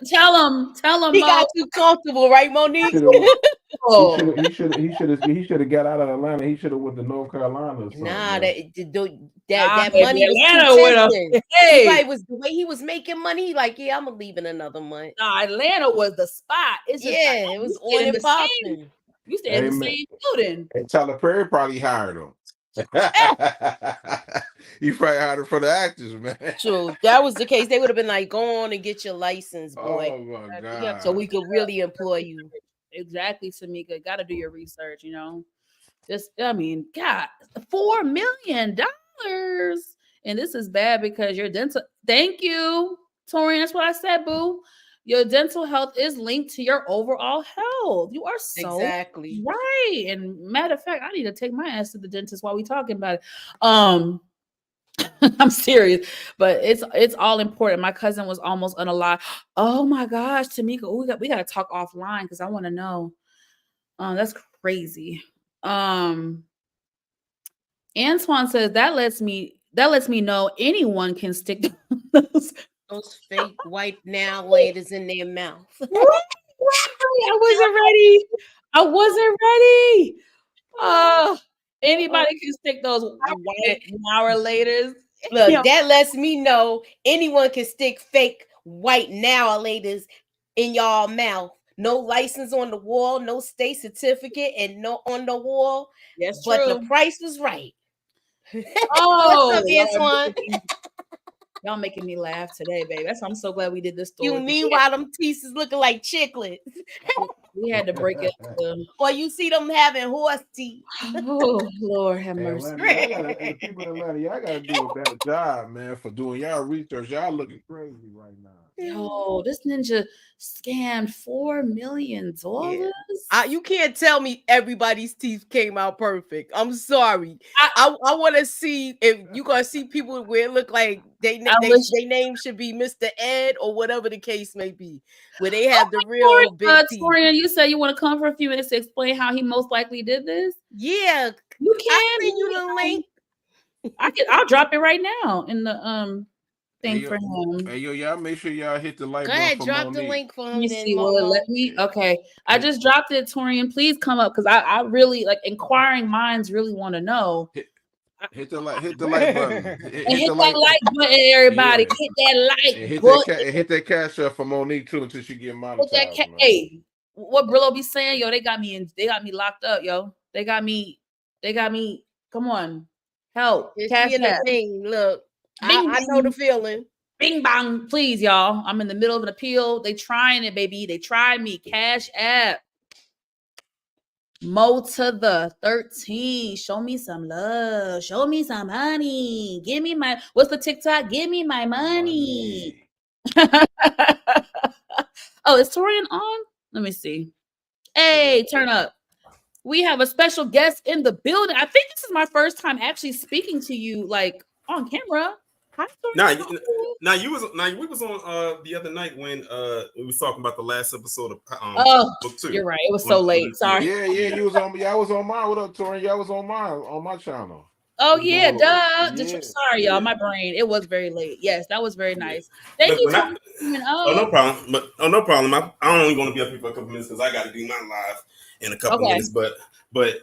tell him. He got too comfortable, right, Monique? He should have got out of Atlanta. He should have went to North Carolina or something. Nah, that money was too tempting. Hey, was the way he was making money. Like, yeah, I'm gonna leave in another month. Nah, Atlanta was the spot. It's just it was on and popping. You stay in the same building. And Tyler Perry probably hired him. He probably hired him for the actors, man. True. That was the case. They would have been like, go on and get your license, boy. Oh my God. So we could really employ you. Exactly, Tamika. Got to do your research, God, $4 million. And this is bad because your dental. Thank you, Torian. That's what I said, boo. Your dental health is linked to your overall health. You are so exactly right. And matter of fact, I need to take my ass to the dentist while we talking about it. I'm serious, but it's all important. My cousin was almost unalive. Oh my gosh, Tamika, we got to talk offline because I want to know. That's crazy. Antoine says that lets me know anyone can stick those fake white now ladies in their mouth. I wasn't ready. Anybody can stick those white now ladies. Look, that lets me know anyone can stick fake white now ladies in y'all mouth. No license on the wall, no state certificate, and no on the wall. Yes, but the price was right. Oh, what's up, Antoine? Y'all making me laugh today, baby. I'm so glad we did this story. You meanwhile, them teeth is looking like chiclets. We had to break it. Or you see them having horse teeth. Oh, Lord have mercy. People in Atlanta, y'all got to do a better job, man, for doing y'all research. Y'all looking crazy right now. Yo, this ninja scammed $4 million. Yeah. You can't tell me everybody's teeth came out perfect. I'm sorry. I want to see if you gonna see people where it look like they name should be Mr. Ed or whatever the case may be, where they have the real big teeth. Torian, you said you want to come for a few minutes to explain how he most likely did this? Yeah, you can. I'll send you the link. I'll drop it right now in the thing for him. Hey, y'all make sure y'all hit the like button. Go ahead, drop the link for him. Let me. Okay, I just dropped it, Torian. Please come up because I really like inquiring minds really want to know. Hit the like button. Hit that like button, everybody. Yeah. Hit that like and hit that cash up for Monique too until she get monetized. Hey, what Brillo be saying, yo? They got me locked up, yo. They got me. Come on, help. Cash in the thing. Look, bing, I know the feeling. Bing bang, please, y'all. I'm in the middle of an appeal. They trying it, baby. They tried me. Cash app. Mo to the 13. Show me some love. Show me some money. Give me my, what's the TikTok? Give me my money. Oh, is Torian on? Let me see. Hey, turn up. We have a special guest in the building. I think this is my first time actually speaking to you like on camera. Hi, we was on the other night when we was talking about the last episode of book 2. You're right. It was so late. Sorry. Yeah, you was on. I was on mine. What up, Torian? Y'all was on my channel. Oh yeah, duh. Sorry, y'all. My brain. It was very late. Yes, that was very nice. Thank you. No problem. But no problem. I'm only going to be up here for a couple minutes because I got to do my live in a couple minutes. But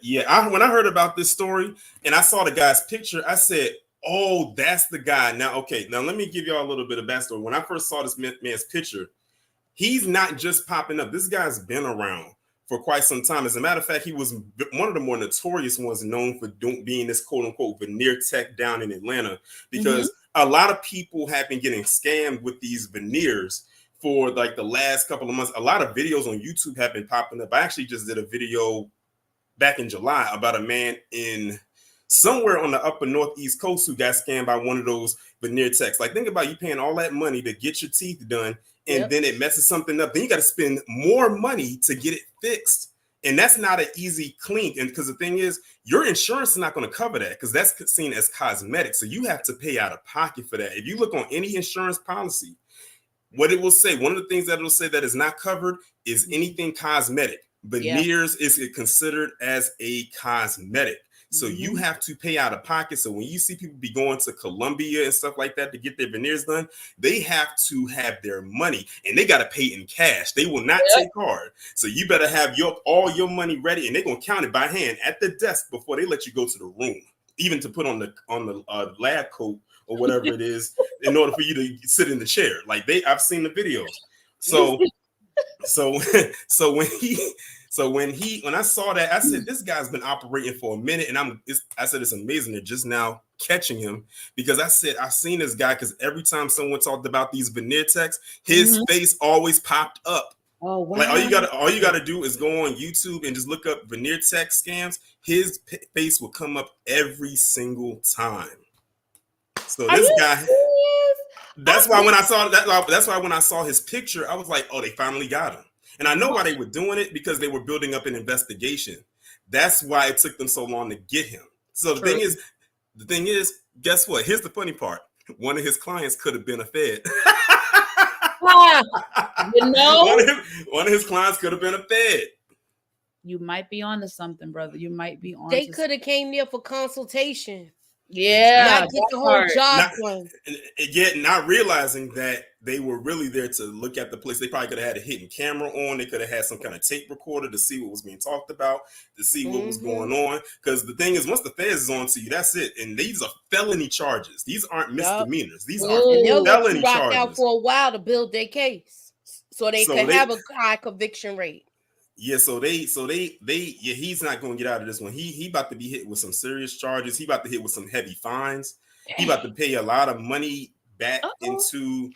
yeah, when I heard about this story and I saw the guy's picture, I said, "Oh, that's the guy." Now let me give y'all a little bit of backstory. When I first saw this man's picture, he's not just popping up. This guy's been around for quite some time. As a matter of fact, he was one of the more notorious ones known for being this quote unquote veneer tech down in Atlanta, because a lot of people have been getting scammed with these veneers for like the last couple of months. A lot of videos on YouTube have been popping up. I actually just did a video back in July about a man in somewhere on the upper northeast coast who got scammed by one of those veneer techs. Like, think about you paying all that money to get your teeth done, and then it messes something up. Then you got to spend more money to get it fixed. And that's not an easy clean. And because the thing is, your insurance is not going to cover that because that's seen as cosmetic. So you have to pay out of pocket for that. If you look on any insurance policy, what it will say, one of the things that it'll say that is not covered is anything cosmetic. Veneers is considered as a cosmetic. So you have to pay out of pocket. So when you see people be going to Colombia and stuff like that to get their veneers done, they have to have their money and they got to pay in cash. They will not take card. So you better have all your money ready, and they're going to count it by hand at the desk before they let you go to the room, even to put on the lab coat or whatever it is in order for you to sit in the chair. Like I've seen the videos. So when I saw that, I said, this guy's been operating for a minute, and I said it's amazing they're just now catching him, because I said I've seen this guy because every time someone talked about these veneer techs, his face always popped up. Oh wow! Like all you gotta do is go on YouTube and just look up veneer tech scams. His face will come up every single time. So this guy. That's why when I saw his picture, I was like, oh, they finally got him. And I know why they were doing it, because they were building up an investigation. That's why it took them so long to get him. So the thing is, guess what? Here's the funny part. One of his clients could have been a Fed. One of his clients could have been a Fed. You might be onto something, brother. You might be on. They could have came there for consultation. Yeah, not get the whole job done. Yet not realizing that they were really there to look at the place. They probably could have had a hidden camera on. They could have had some kind of tape recorder to see what was being talked about, to see what was going on. Because the thing is, once the feds is on to you, that's it. And these are felony charges. These aren't misdemeanors. These are felony charges. Out for a while to build their case, so they could have a high conviction rate. Yeah, so he's not going to get out of this one. He about to be hit with some serious charges. He about to hit with some heavy fines. He about to pay a lot of money back into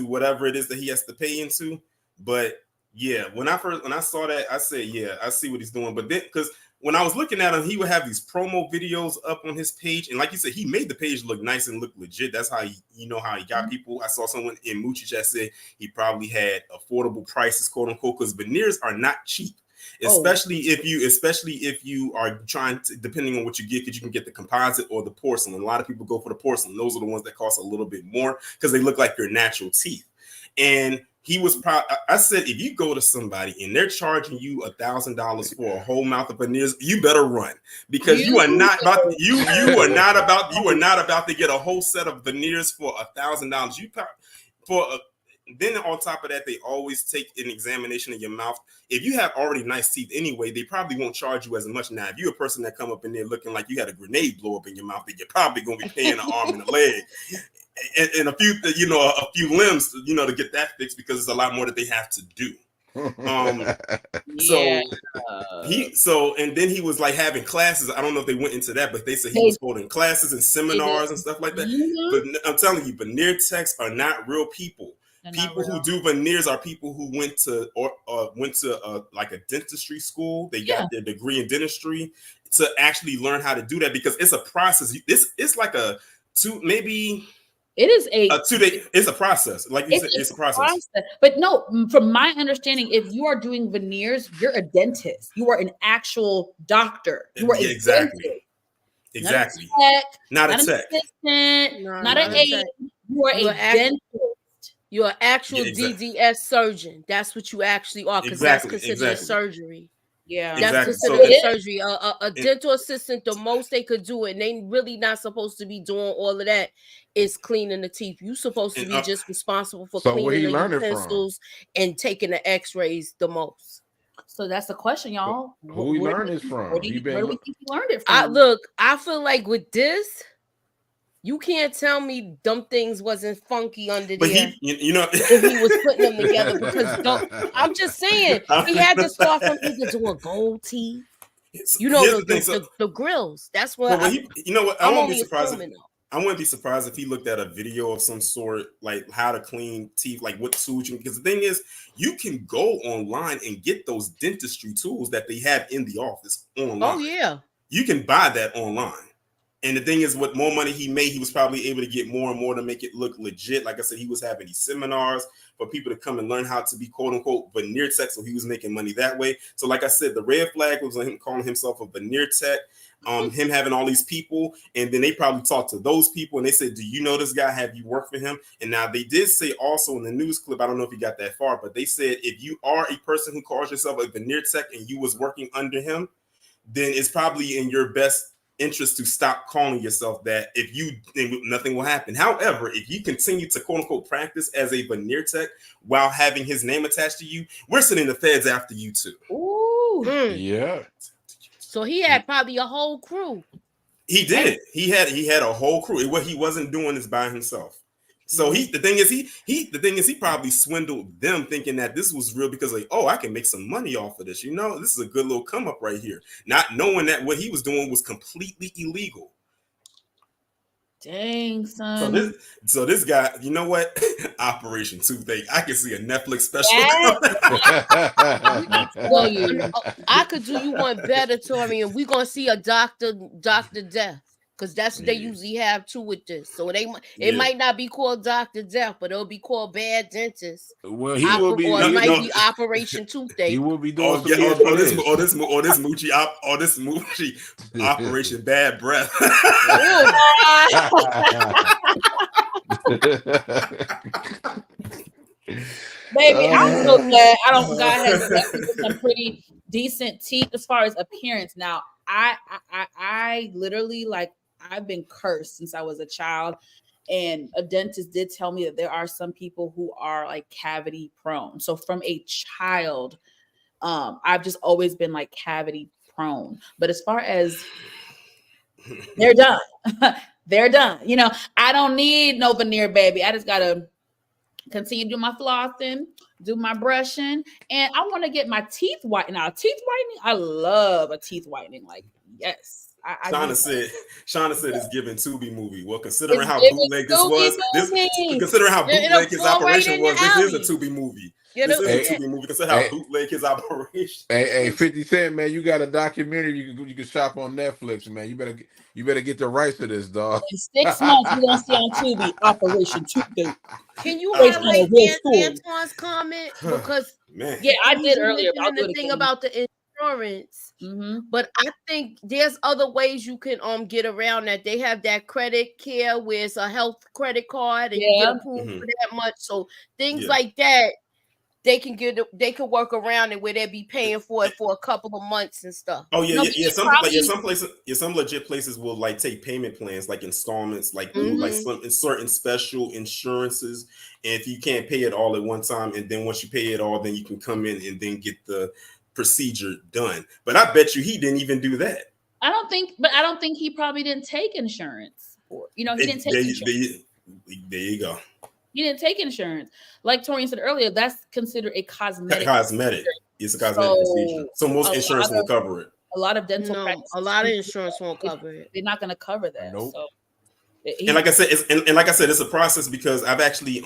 whatever it is that he has to pay into. But yeah, when I saw that, I said, yeah, I see what he's doing. But then, because when I was looking at him, he would have these promo videos up on his page, and like you said, he made the page look nice and look legit. That's how how he got people. I saw someone in Moochie chat say he probably had affordable prices, quote unquote, because veneers are not cheap, especially if you are trying to, depending on what you get, because you can get the composite or the porcelain. A lot of people go for the porcelain. Those are the ones that cost a little bit more because they look like your natural teeth. And he was proud. I said, if you go to somebody and they're charging you $1,000 for a whole mouth of veneers, you better run, because you are not about to get a whole set of veneers for $1,000. then on top of that, they always take an examination of your mouth. If you have already nice teeth anyway, they probably won't charge you as much. Now, if you're a person that come up in there looking like you had a grenade blow up in your mouth, then you're probably going to be paying an arm and a leg and a few, a few limbs, to get that fixed, because it's a lot more that they have to do. And then he was like having classes. I don't know if they went into that, but they said he was holding classes and seminars and stuff like that. Mm-hmm. But I'm telling you, veneer techs are not real people. People who do veneers are people who went to like a dentistry school. They got their degree in dentistry to actually learn how to do that, because it's a process. It's like it is a 2 day. It's a process. Like you said, it's a process. But no, from my understanding, if you are doing veneers, you're a dentist. You are an actual doctor. You are a exactly. dentist. Exactly. Not a tech. Assistant, not an aide. You are a dentist. You're an actual DDS surgeon. That's what you actually are, because that's considered a surgery. Yeah, that's considered a surgery. A dental assistant, the most they could do, and they really not supposed to be doing all of that, is cleaning the teeth. You supposed to be just responsible for cleaning the utensils and taking the X-rays the most. So that's the question, y'all. Who we learned this from? Where do we think you learned it from? I feel like with this, you can't tell me them things wasn't funky under there. If he was putting them together, because I'm just saying he had to start from either doing gold teeth. The grills. That's what. I won't be surprised. I wouldn't be surprised if he looked at a video of some sort, like how to clean teeth, like what tools you can. Because the thing is, you can go online and get those dentistry tools that they have in the office online. Oh yeah, you can buy that online. And the thing is, what more money he made, he was probably able to get more and more to make it look legit. Like I said, he was having these seminars for people to come and learn how to be quote unquote veneer tech. So he was making money that way. So like I said, the red flag was him calling himself a veneer tech, him having all these people. And then they probably talked to those people and they said, do you know this guy? Have you worked for him? And now they did say also in the news clip, I don't know if he got that far, but they said, if you are a person who calls yourself a veneer tech and you was working under him, then it's probably in your best interest to stop calling yourself that. If you, then nothing will happen. However, if you continue to quote unquote practice as a veneer tech while having his name attached to you, we're sending the feds after you too. Ooh, yeah. So he had probably a whole crew. He did. He had a whole crew. What he wasn't doing is by himself. So the thing is he probably swindled them thinking that this was real, because like, oh, I can make some money off of this. This is a good little come up right here. Not knowing that what he was doing was completely illegal. Dang, son. So this guy, you know what? Operation Toothache. I can see a Netflix special. I could do you one better, Tori, and we're gonna see a Dr. Death. Because that's what they usually have too with this. So it might not be called Dr. Death, but it'll be called Bad Dentist. Well, he will be. Or it might be Operation Toothache. He will be doing this Moochie Operation Bad Breath. Baby, I'm so glad God has some pretty decent teeth as far as appearance. Now, I literally, like, I've been cursed since I was a child, and a dentist did tell me that there are some people who are like cavity prone. So from a child, I've just always been like cavity prone. But as far as they're done, they're done. I don't need no veneer, baby. I just gotta continue to do my flossing, do my brushing, and I want to get my teeth whitened. Now, teeth whitening, I love a teeth whitening. Like, yes. Shauna said it's giving Tubi movie. Well, considering how bootleg this was, considering how bootleg his operation was, this is a Tubi movie. This is a Tubi movie. Consider how bootleg his operation. Hey, 50 Cent, man, you got a documentary you can shop on Netflix, man. You better get the rights to this, dog. In 6 months, we're gonna see on Tubi Operation Toothache. Can you highlight Antoine's comment? Because I did earlier. I'll do the thing about the insurance, but I think there's other ways you can get around that. They have that credit care where it's a health credit card and you get approved for that much. So things like that, they could work around it where they be paying for it for a couple of months and stuff. Oh yeah, No, yeah. Some probably- some legit places will like take payment plans, like installments, like do like some certain special insurances. And if you can't pay it all at one time, and then once you pay it all, then you can come in and then get the procedure done. But I bet you he didn't even do that. I don't think he probably didn't take insurance. He didn't take insurance. There you go. He didn't take insurance. Like Torian said earlier, that's considered a cosmetic. It's a cosmetic procedure. So most insurance won't cover it. A lot of dental practices, a lot of insurance won't cover it. They're not going to cover that. Nope. So, and like I said, it's a process, because I've actually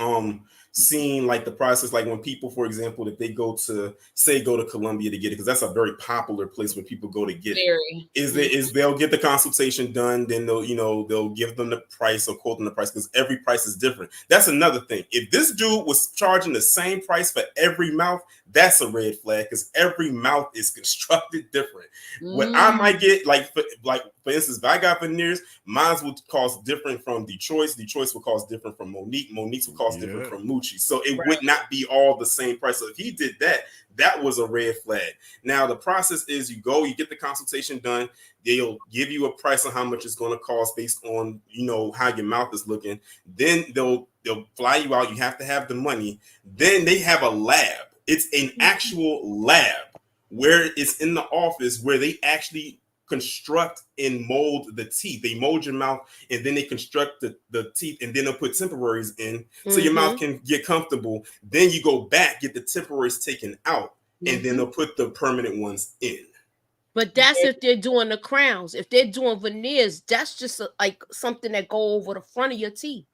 seen like the process, like when people, for example, if they go to Columbia to get it, because that's a very popular place where people go to get it. Is they'll get the consultation done, then they'll give them the price or quote them the price, because every price is different. That's another thing. If this dude was charging the same price for every mouth, that's a red flag, because every mouth is constructed different. What I might get, for instance, if I got veneers, mine would cost different from Detroit's. Detroit's would cost different from Monique. Monique's would cost different from Moochie. So it would not be all the same price. So if he did that, that was a red flag. Now the process is you get the consultation done. They'll give you a price on how much it's going to cost based on how your mouth is looking. Then they'll fly you out. You have to have the money. Then they have a lab. It's an actual lab where it's in the office where they actually construct and mold the teeth. They mold your mouth, and then they construct the teeth, and then they'll put temporaries in so your mouth can get comfortable. Then you go back, get the temporaries taken out, and then they'll put the permanent ones in. But that's if they're doing the crowns. If they're doing veneers, that's just like something that go over the front of your teeth.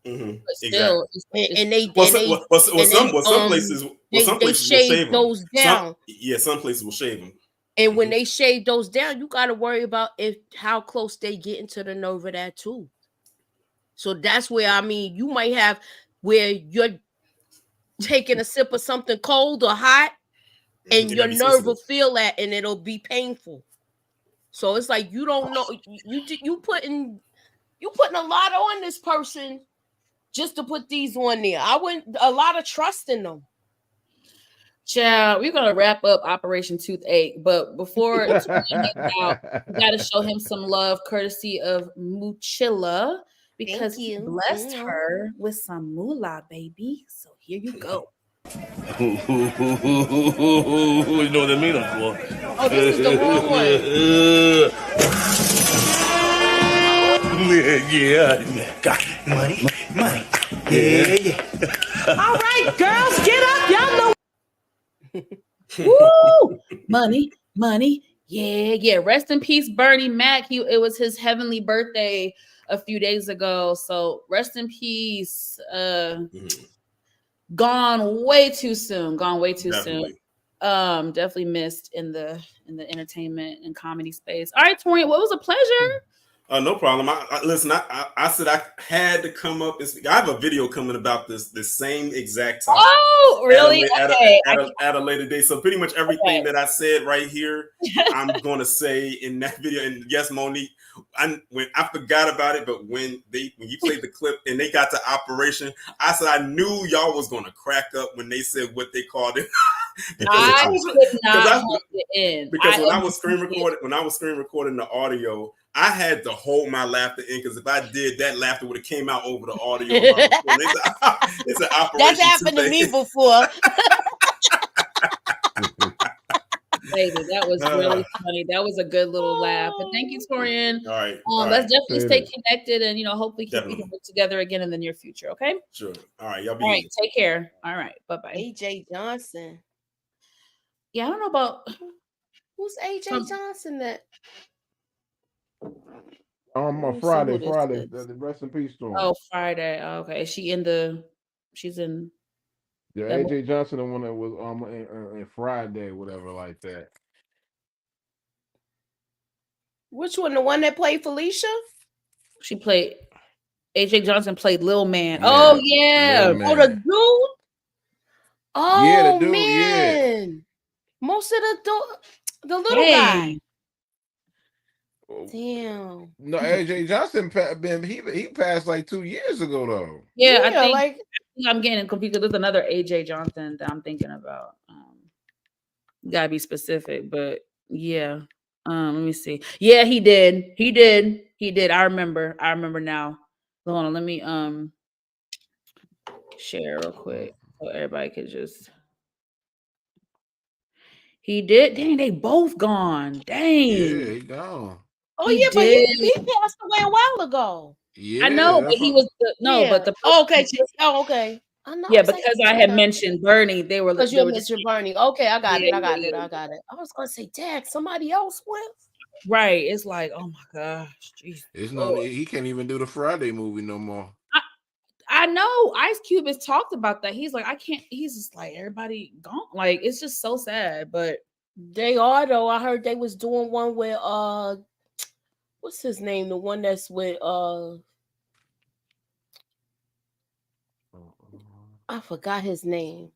But still, some places will shave those down. Some places will shave them. And when they shave those down, you got to worry about how close they get into the nerve of that tooth. So that's where, you might have where you're taking a sip of something cold or hot, and your nerve will feel that, and it'll be painful. So it's like you don't know you putting a lot on this person just to put these on there. I wouldn't a lot of trust in them. Child, we're gonna wrap up Operation Toothache, but before we got to show him some love, courtesy of Moochilla, because he blessed her with some moolah, baby. So here you go. You know what I mean, boy? Oh, this is the wrong one. Yeah. Got money. Yeah. All right, girls, get up. Y'all know. Woo! Money. Yeah. Rest in peace, Bernie Mac. It was his heavenly birthday a few days ago. So rest in peace. Gone way too soon. Definitely. Definitely missed in the entertainment and comedy space. All right, Torian, well, it was a pleasure. No problem. I said I had to come up and speak. I have a video coming about this same exact topic. Oh, really? At a later date. So pretty much everything that I said right here, I'm going to say in that video. And yes, Monique, I forgot about it, but when you played the clip and they got to Operation, I said I knew y'all was going to crack up when they said what they called it. I could not hold it in. Because when I was screen recording the audio, I had to hold my laughter in, because if I did, that laughter would have came out over the audio. It's an operation. That's happened to me before. Baby, that was really funny. That was a good little laugh. But thank you, Torian. All right. Let's definitely stay connected, and hopefully we can work together again in the near future. Okay. Sure. All right. Y'all be all right. Take care. All right. Bye-bye. AJ Johnson. Yeah, I don't know about who's AJ Johnson. That. Friday. Rest in peace to him. Oh, Friday. Okay. She's in. Yeah, AJ Johnson, the one that was in Friday, whatever, like that. Which one? The one that played Felicia? She played. AJ Johnson played Lil Man. Yeah. Oh yeah. Oh, the dude. Oh yeah, the dude, man. Yeah. Most of the little guy. Damn. No, AJ Johnson he passed like 2 years ago though. Yeah, I think I'm getting confused. There's another AJ Johnson that I'm thinking about. Gotta be specific, but yeah. Let me see. Yeah, he did. I remember now. Hold on, let me share real quick so everybody could just. He did. Dang, they both gone. Dang. Yeah, he gone. Oh yeah, but he passed away a while ago. Yeah, I know, but he was but the okay. Okay. I know. Yeah, because I had mentioned Bernie, they were because you mentioned Bernie. Okay, I got it. Yeah. I was gonna say, Dad, somebody else went. Right. It's like, oh my gosh, jeez. It's no, he can't even do the Friday movie no more. I know Ice Cube has talked about that. He's like, I can't. He's just like, everybody gone. Like, it's just so sad. But they are though. I heard they was doing one with what's his name? The one that's with I forgot his name.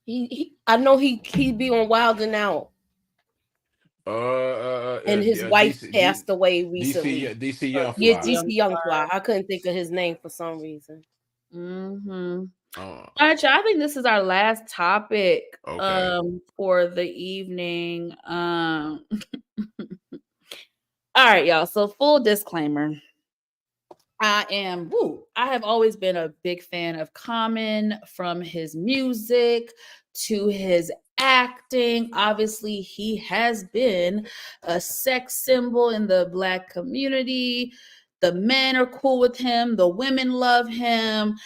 I know he be on Wild and Out. And his wife passed away recently. DC Young Fly. Yeah, DC Young Fly. I couldn't think of his name for some reason. Mm-hmm. All right, y'all, I think this is our last topic for the evening. All right, y'all. So full disclaimer. I have always been a big fan of Common, from his music to his acting. Obviously, he has been a sex symbol in the Black community. The men are cool with him. The women love him.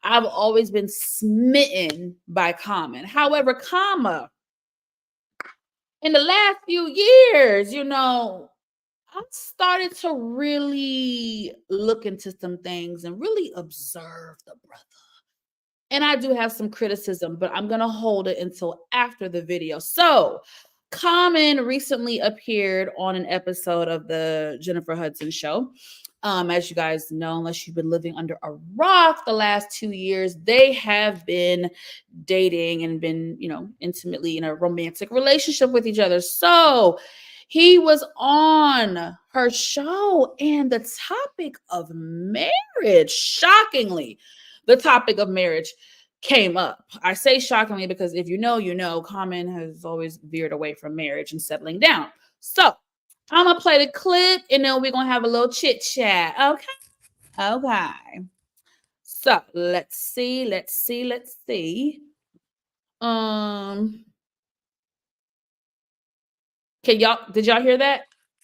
I've always been smitten by Common. However, in the last few years, I started to really look into some things and really observe the brother. And I do have some criticism, but I'm going to hold it until after the video. So, Common recently appeared on an episode of the Jennifer Hudson show. As you guys know, unless you've been living under a rock the last 2 years, they have been dating and been, intimately in a romantic relationship with each other. So, he was on her show, and the topic of marriage, shockingly, the topic of marriage came up. I say shockingly because if you know, Common has always veered away from marriage and settling down. So I'm going to play the clip, and then we're going to have a little chit chat. Okay. So let's see. Did y'all hear that?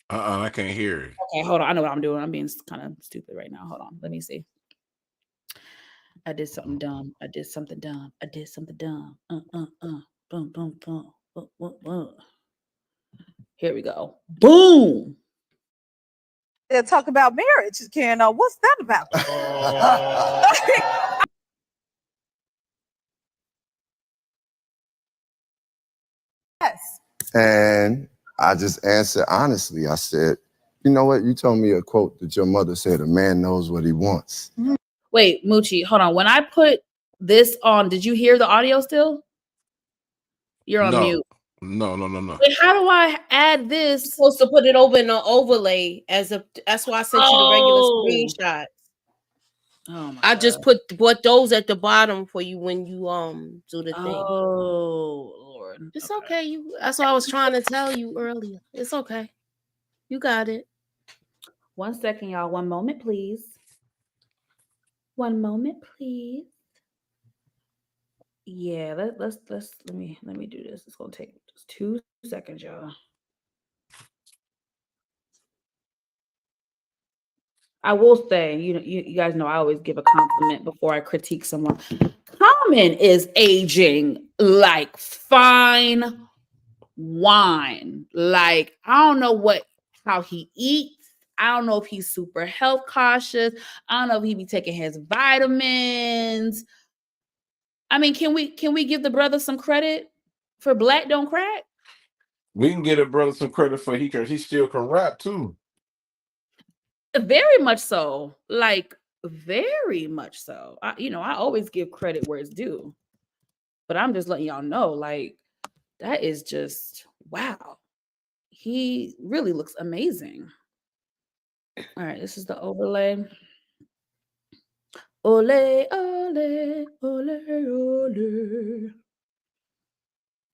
I can't hear it. Okay, hold on. I know what I'm doing. I'm being kind of stupid right now. Hold on. Let me see. I did something dumb. Boom, boom, boom. Here we go. Boom. They'll talk about marriage, Ken. What's that about? Yes. And I just answered honestly. I said, you know what? You told me a quote that your mother said, a man knows what he wants. Wait, Moochie, hold on. When I put this on, did you hear the audio still? You're on mute. No. Wait, how do I add this? You're supposed to put it over in an overlay that's why I sent you the regular screenshots. Oh my I God. just put those at the bottom for you when you do the thing. Oh Lord. It's okay. That's what I was trying to tell you earlier. It's okay. You got it. 1 second, y'all. 1 moment, please. 1 moment, please. Yeah, let me do this. It's gonna take just 2 seconds, y'all. I will say, you guys know I always give a compliment before I critique someone. Common is aging like fine wine. Like, I don't know how he eats. I don't know if he's super health cautious. I don't know if he be taking his vitamins. I mean, can we give the brother some credit for Black Don't Crack? We can get a brother some credit for he still can rap too. Very much so. Like, very much so. I always give credit where it's due. But I'm just letting y'all know, like, that is just wow. He really looks amazing. All right, this is the overlay. Ole, ole, ole, ole.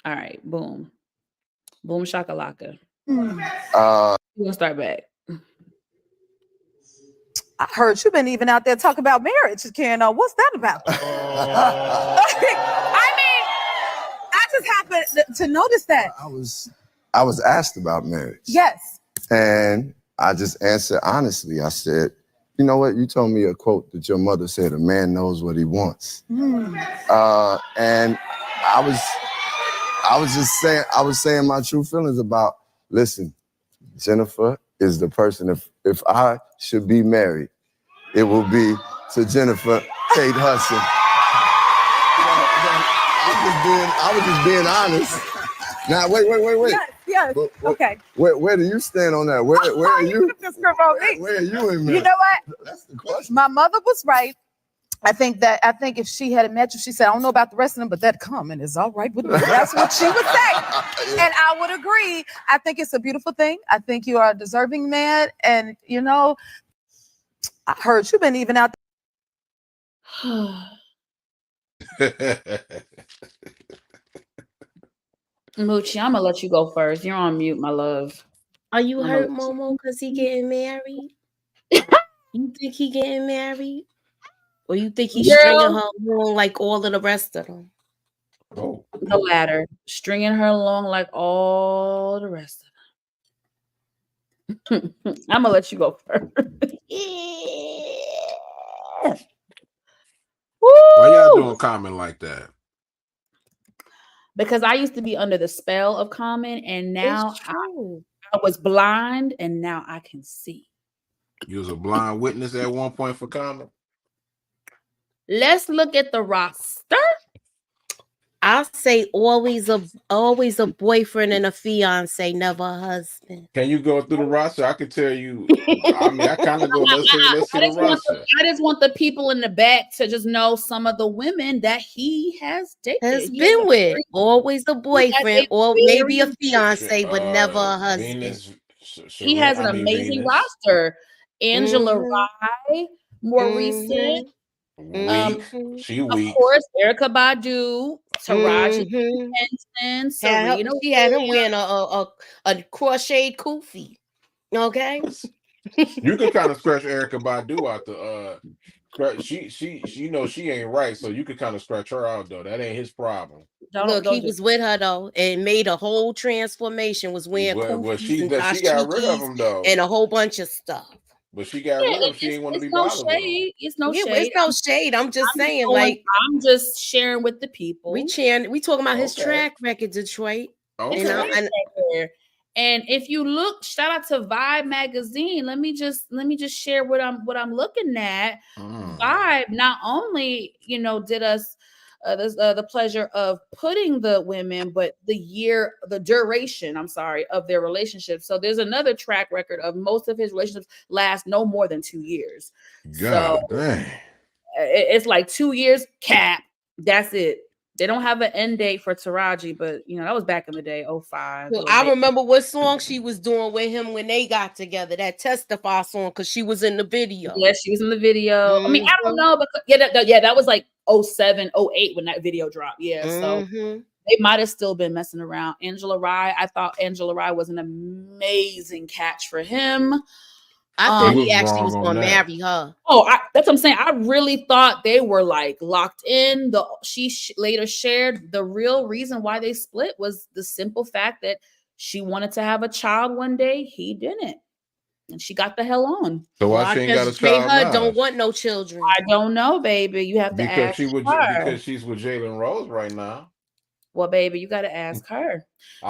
All right, boom. Boom shakalaka. You gonna start back. I heard you've been even out there talking about marriage, Ken. What's that about? I mean, I just happened to notice that. I was asked about marriage. Yes. And I just answered honestly. I said, you know what? You told me a quote that your mother said, a man knows what he wants. And I was saying my true feelings about, listen, Jennifer is the person, if I should be married, it will be to Jennifer Kate Hudson. I was just being honest. Now, wait. Yes. Okay. Where do you stand on that? Where are you? Where are you in marriage? You know what? That's the question. My mother was right. I think if she had met you, she said, I don't know about the rest of them, but that comment is all right with me. That's what she would say. And I would agree. I think it's a beautiful thing. I think you are a deserving man. And, you know, I heard you've been even out there. Moochie, I'm gonna let you go first. You're on mute, my love. Are you hurt, Momo, because he getting married? You think he getting married? Or you think he's stringing her along like all of the rest of them? Oh. The latter. Stringing her along like all the rest of them. I'm gonna let you go first. Why y'all doing Common like that? Because I used to be under the spell of Common, and now I was blind, and now I can see. You was a blind witness at one point for Common? Let's look at the roster. I'll say always a boyfriend and a fiance, never a husband. Can you go through the roster? I can tell you. I mean, I kind of go. Let's see the roster. I just want the people in the back to just know some of the women that he has dated. Has been with. Always a boyfriend, or maybe a fiance, but never a husband. He has an amazing roster. Angela Rye, more recent. She weak. Of course, Erykah Badu, Taraji Henson, Serena. She had him wearing a crocheted kufi. Okay. You can kind of scratch Erykah Badu out the she you know she ain't right, so you could kind of scratch her out though. That ain't his problem. Look, he was with her though and made a whole transformation, was wearing kufis and she got rid of him though. And a whole bunch of stuff. But she got rid of him. She ain't want to be bothered with him. It's no shade. It's no shade. I'm just saying, I'm just sharing with the people. We talking about his track record, Detroit. And if you look, shout out to Vibe magazine. Let me just share what I'm looking at. Vibe not only did us the pleasure of putting the women, but the duration of their relationship. So there's another track record of most of his relationships last no more than 2 years. God dang. It's like 2 years cap. That's it. They don't have an end date for Taraji, but that was back in the day, 2005. Well, I remember what song she was doing with him when they got together, that Testify song, because she was in the video. Yeah, she was in the video. I mean, I don't know, but that was like 2007, 2008 when that video dropped. Yeah, so they might have still been messing around. Angela Rye, I thought Angela Rye was an amazing catch for him. I thought he actually was going to marry her. That's what I'm saying. I really thought they were like locked in. She later shared the real reason why they split was the simple fact that she wanted to have a child one day. He didn't. And she got the hell on. So why she ain't got a child now? Don't want no children. I don't know, baby. You have to ask her. Because she's with Jalen Rose right now. Well, baby, you got to ask her.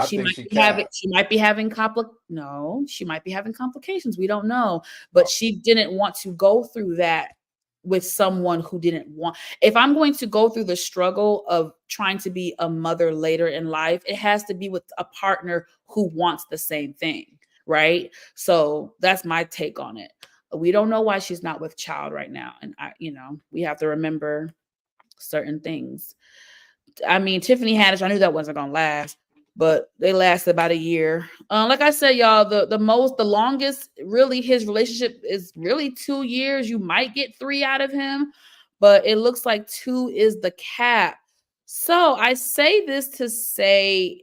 She might be having complications. We don't know. But she didn't want to go through that with someone who didn't want. If I'm going to go through the struggle of trying to be a mother later in life, it has to be with a partner who wants the same thing, right? So that's my take on it. We don't know why she's not with child right now. And we have to remember certain things. I mean, Tiffany Haddish, I knew that wasn't gonna last, but they lasted about a year. Like I said, y'all, the longest really his relationship is really 2 years. You might get 3 out of him, but it looks like 2 is the cap. So I say this to say,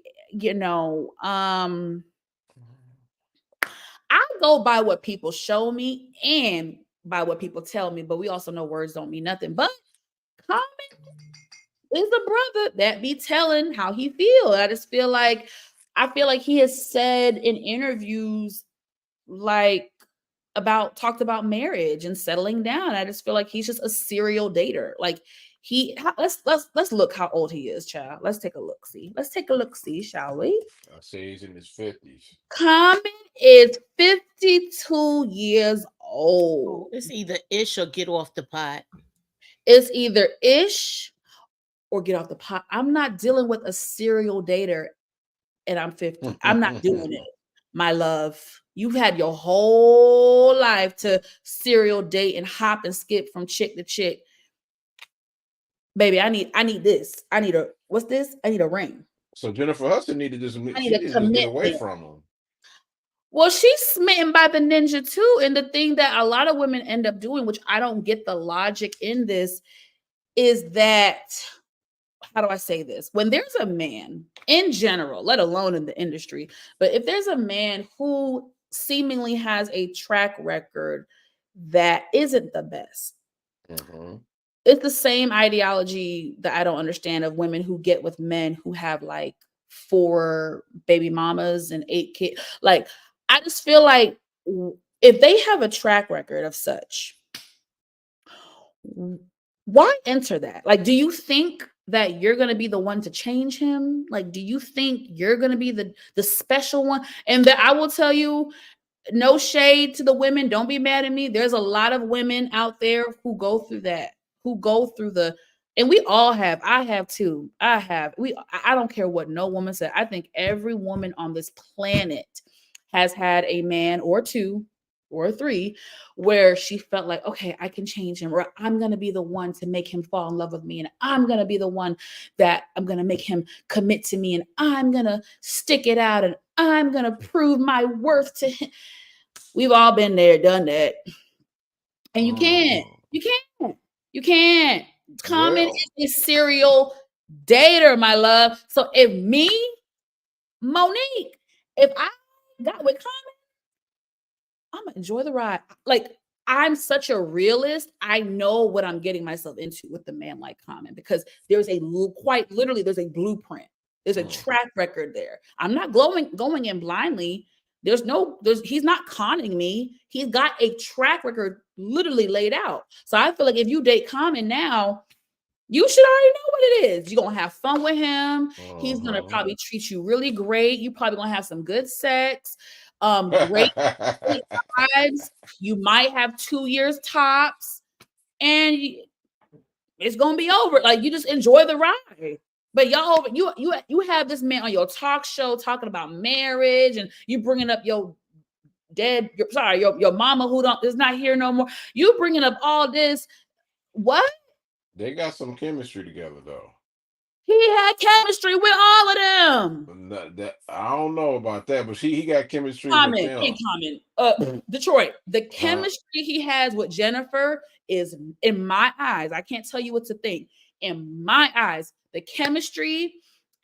I go by what people show me and by what people tell me, but we also know words don't mean nothing. But Common is a brother that be telling how he feel. I feel like he has said in interviews talked about marriage and settling down. I just feel like he's just a serial dater. Like let's look how old he is, child. Let's take a look. See, shall we? I say he's in his 50s. Common is 52 years old. It's either ish or get off the pot. It's either ish or get off the pot. I'm not dealing with a serial dater and I'm 50. I'm not doing it, my love. You've had your whole life to serial date and hop and skip from chick to chick. Baby, I need this. I need a ring. So Jennifer Hudson needed this. She needed to get away from him. Well, she's smitten by the ninja too. And the thing that a lot of women end up doing, which I don't get the logic in this, is that, how do I say this? When there's a man in general, let alone in the industry, but if there's a man who seemingly has a track record that isn't the best, it's the same ideology that I don't understand of women who get with men who have like 4 baby mamas and 8 kids. Like, I just feel like if they have a track record of such, why enter that? Like, do you think that you're going to be the one to change him? Like, do you think you're going to be the special one? And that I will tell you, no shade to the women. Don't be mad at me. There's a lot of women out there who go through that, and we all have. I have too. I don't care what no woman said. I think every woman on this planet has had a man or 2 or 3 where she felt like, okay, I can change him, or I'm going to be the one to make him fall in love with me. And I'm going to be the one that I'm going to make him commit to me. And I'm going to stick it out. And I'm going to prove my worth to him. We've all been there, done that. And you can't. Common is a serial dater, my love. So if me, Monique, if I got with Common, I'm gonna enjoy the ride. Like, I'm such a realist. I know what I'm getting myself into with the man like Common, because there's there's a blueprint. There's a track record there. I'm not going in blindly. He's not conning me. He's got a track record literally laid out. So I feel like if you date Common now, you should already know what it is. You're gonna have fun with him. He's gonna probably treat you really great. You probably gonna have some good sex. Great vibes. You might have 2 years tops, and it's gonna be over. Like, you just enjoy the ride. But you have this man on your talk show talking about marriage, and you bringing up your mama who is not here no more. You bringing up all this. What? They got some chemistry together, though. He had chemistry with all of them. I don't know about that, but he got chemistry with them. Detroit. The chemistry he has with Jennifer is, in my eyes, I can't tell you what to think. In my eyes, the chemistry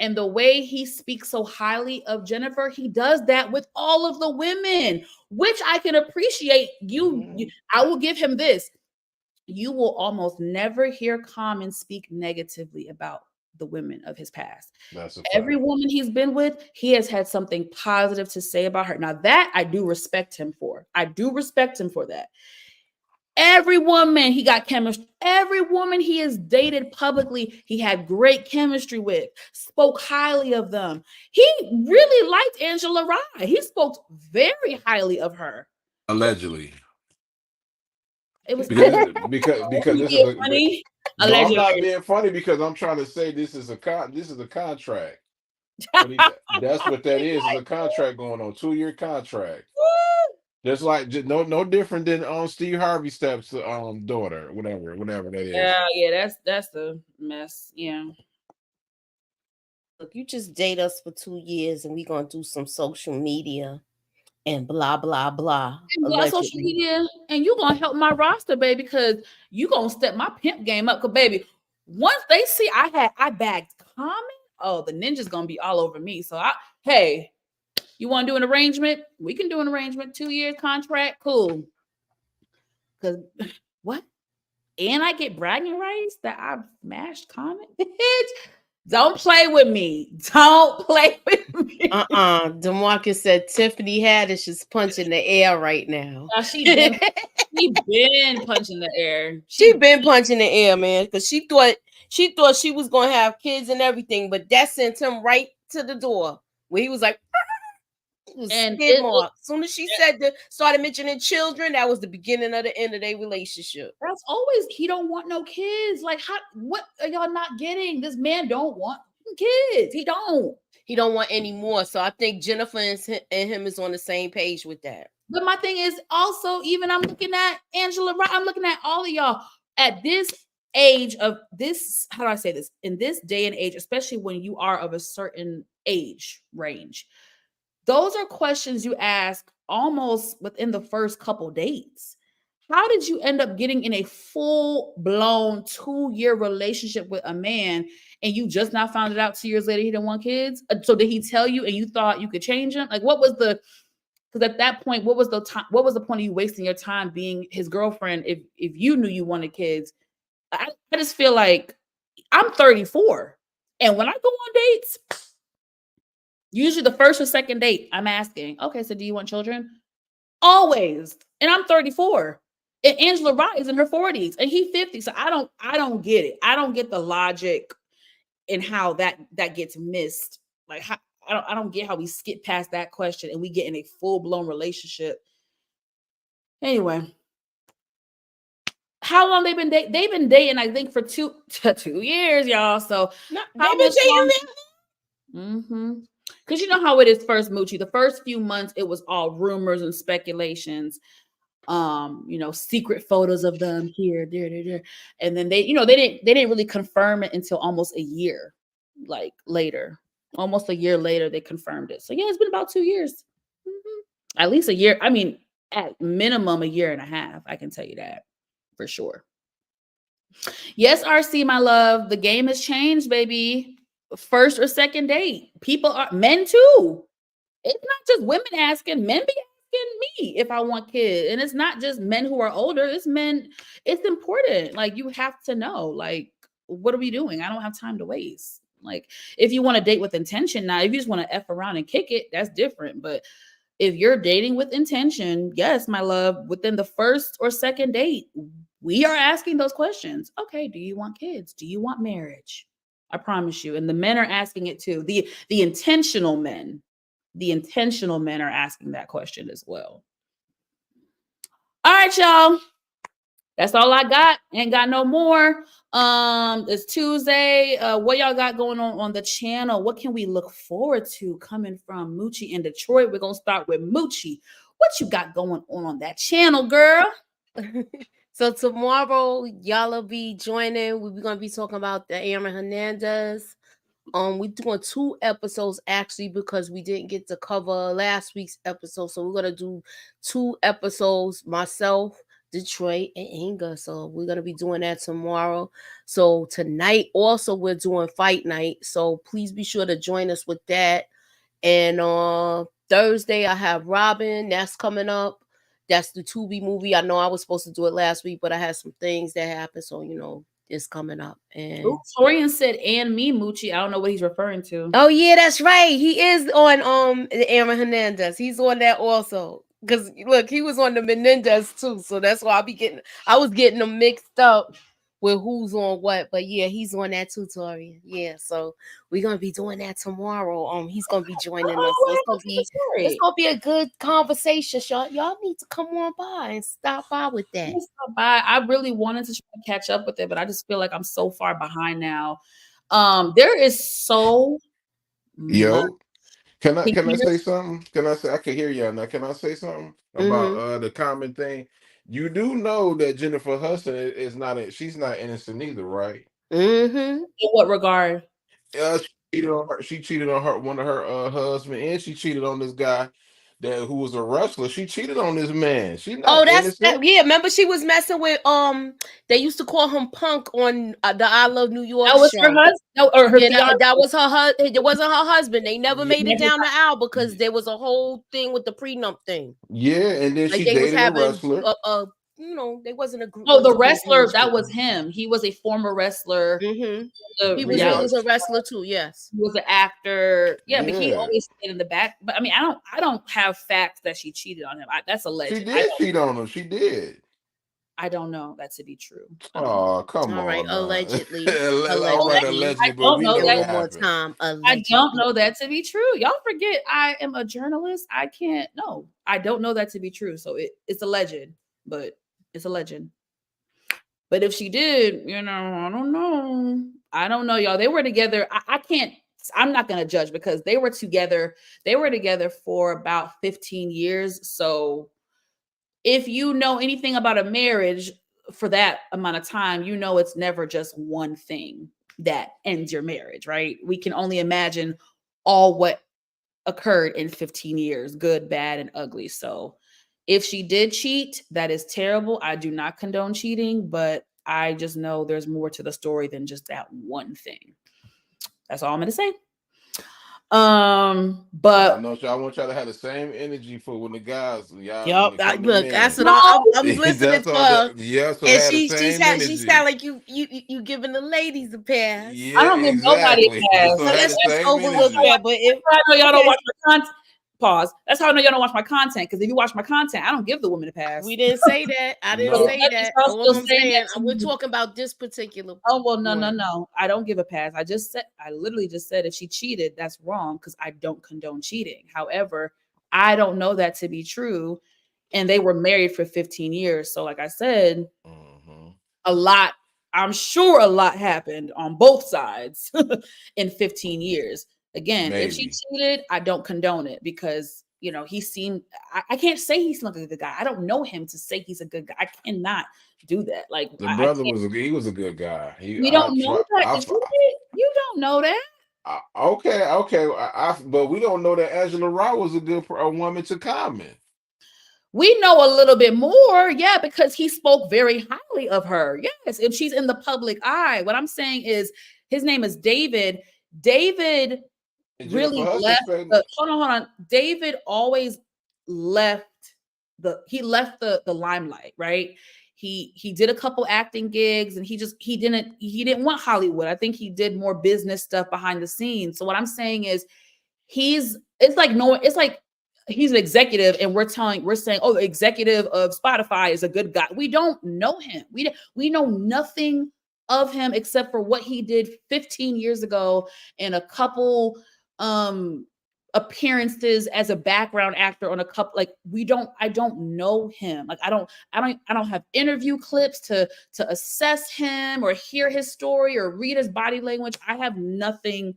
and the way he speaks so highly of Jennifer, he does that with all of the women, which I can appreciate. I will give him this. You will almost never hear Common speak negatively about the women of his past. Every woman he's been with, he has had something positive to say about her. Now, that I do respect him for. I do respect him for that. Every woman he got chemistry. Every woman he has dated publicly, he had great chemistry with, spoke highly of them. He really liked Angela Rye. He spoke very highly of her. Allegedly. It was because this is funny. No, I'm not being funny, because I'm trying to say this is a contract. That's what that is. It's a contract going on, 2-year contract. Just like no different than Steve Harvey Step's daughter, whatever that is. Yeah, that's the mess. Yeah. Look, you just date us for 2 years and we're gonna do some social media and blah blah blah. And on social media, and you gonna help my roster, baby, because you gonna step my pimp game up. Cause baby, once they see I bagged Common, oh, the ninja's gonna be all over me. So hey, you want to do an arrangement? We can do an arrangement. 2 years contract, cool. Cause what? And I get bragging rights that I smashed Common. Don't play with me. Don't play with me. DeMarcus said Tiffany Haddish is punching the air right now. She been punching the air. She been punching the air, man, because she thought she was gonna have kids and everything, but that sent him right to the door where he was like, and as soon as she started mentioning children, that was the beginning of the end of their relationship. That's always, he don't want no kids. Like, what are y'all not getting? This man don't want kids. He don't want any more. So I think Jennifer and him is on the same page with that. But my thing is also, even I'm looking at Angela, I'm looking at all of y'all at this age of this, how do I say this? In this day and age, especially when you are of a certain age range, those are questions you ask almost within the first couple dates. How did you end up getting in a full-blown 2-year relationship with a man and you just now found it out 2 years later he didn't want kids? So did he tell you and you thought you could change him? Like, what was because at that point, what was the point of you wasting your time being his girlfriend if you knew you wanted kids? I just feel like I'm 34. And when I go on dates, usually the first or second date, I'm asking, okay, so do you want children? Always. And I'm 34. And Angela Rye is in her 40s and he's 50. So I don't get it. I don't get the logic and how that gets missed. Like, I don't get how we skip past that question and we get in a full-blown relationship. Anyway, how long they've been dating? They've been dating, I think, for 2 years, y'all. So they've been dating. Mm-hmm. Because you know how it is first, Moochie. The first few months, it was all rumors and speculations. Secret photos of them here, there. And then they didn't really confirm it until almost a year, like later. Almost a year later, they confirmed it. So yeah, it's been about 2 years. Mm-hmm. At least a year. I mean, at minimum, a year and a half. I can tell you that for sure. Yes, RC, my love. The game has changed, baby. First or second date. Men too. It's not just women asking, men be asking me if I want kids. And it's not just men who are older, it's men. It's important. Like, you have to know, like, what are we doing? I don't have time to waste. Like, if you want to date with intention, now, if you just want to F around and kick it, that's different. But if you're dating with intention, yes, my love, within the first or second date, we are asking those questions. Okay, do you want kids? Do you want marriage? I promise you. And the men are asking it too. The intentional men are asking that question as well. All right, y'all. That's all I got. Ain't got no more. It's Tuesday. What y'all got going on the channel? What can we look forward to coming from Moochie in Detroit? We're gonna start with Moochie. What you got going on that channel, girl? So tomorrow, y'all will be joining. We're going to be talking about the Aaron Hernandez. We're doing 2 episodes actually because we didn't get to cover last week's episode. So we're going to do 2 episodes, myself, Detroit, and Inga. So we're going to be doing that tomorrow. So tonight also we're doing fight night. So please be sure to join us with that. And Thursday I have Robin. That's coming up. That's the Tubi movie. I know I was supposed to do it last week, but I had some things that happened. So, it's coming up. And Torian said, and me, Moochie. I don't know what he's referring to. Oh, yeah, that's right. He is on Aaron Hernandez. He's on that also. Because, look, he was on the Menendez, too. So that's why I was getting them mixed up with who's on what. But, yeah, he's on that too, Torian. Yeah, so we're going to be doing that tomorrow. He's going to be joining us. So it's going to be a good conversation, y'all need to come on by and stop by with that. I really wanted to try to catch up with it, but I just feel like I'm so far behind now. There is so much. Can I say something? I can hear y'all now. Can I say something about the common thing? You do know that Jennifer Hudson she's not innocent either, right? Mm-hmm. In what regard? She cheated on one of her husband, and she cheated on this guy who was a wrestler. She cheated on this man. She not innocent. Yeah. Remember, she was messing with They used to call him Punk on the I Love New York That was show. her husband, no, or her fiance. That was her husband. It wasn't her husband. They never made it down the aisle because there was a whole thing with the prenup thing. Yeah, and then Like she they was dated a having wrestler. you know, they wasn't a group. Oh, the wrestler, that was him. He was a former wrestler. Mm-hmm. He was a wrestler too. Yes, he was an actor. Yeah, but he always stayed in the back. But I mean, I don't have facts that she cheated on him. That's alleged. She did cheat on him. She did. I don't know that to be true. Oh, come on. All right, allegedly. All right, allegedly. I don't know that one more time. I don't know that to be true. Y'all forget I am a journalist. I can't. No, I don't know that to be true. So it's alleged, but it's a legend. But if she did, you know, I don't know. I don't know, y'all. They were together. I can't. I'm not gonna judge because they were together. They were together for about 15 years. So if you know anything about a marriage for that amount of time, you know it's never just one thing that ends your marriage, right? We can only imagine all what occurred in 15 years, good, bad, and ugly. So if she did cheat, that is terrible. I do not condone cheating, but I just know there's more to the story than just that one thing. That's all I'm going to say. But I want y'all to have the same energy for when the guys. Y'all, look, that's what I'm listening for. Yeah, so and she sound like you giving the ladies a pass. Yeah, I don't give nobody a pass. So let's just overlook that. But if I know y'all don't watch my content. Pause. That's how I know y'all don't watch my content. Because if you watch my content, I don't give the women a pass. We didn't say that. I didn't say that. All I'm saying, we're talking about this particular. Oh well, no. I don't give a pass. I literally just said if she cheated, that's wrong because I don't condone cheating. However, I don't know that to be true, and they were married for 15 years. So, like I said, a lot. I'm sure a lot happened on both sides in 15 years. Again, if she cheated, I don't condone it because, you know, he seemed, I can't say he's not a good guy. I don't know him to say he's a good guy. I cannot do that. Like the brother was a good guy. You don't know that. You don't know that. Okay. But we don't know that Angela Rye was a good woman to comment. We know a little bit more, yeah, because he spoke very highly of her. Yes, and she's in the public eye. What I'm saying is his name is David. David really left hold on. David always left the limelight, right? He did a couple acting gigs and he didn't want Hollywood. I think he did more business stuff behind the scenes. So what I'm saying is he's an executive and we're saying, oh, the executive of Spotify is a good guy. We don't know him. We know nothing of him except for what he did 15 years ago and a couple appearances as a background actor on a couple. Like I don't know him. Like I don't have interview clips to assess him or hear his story or read his body language. I have nothing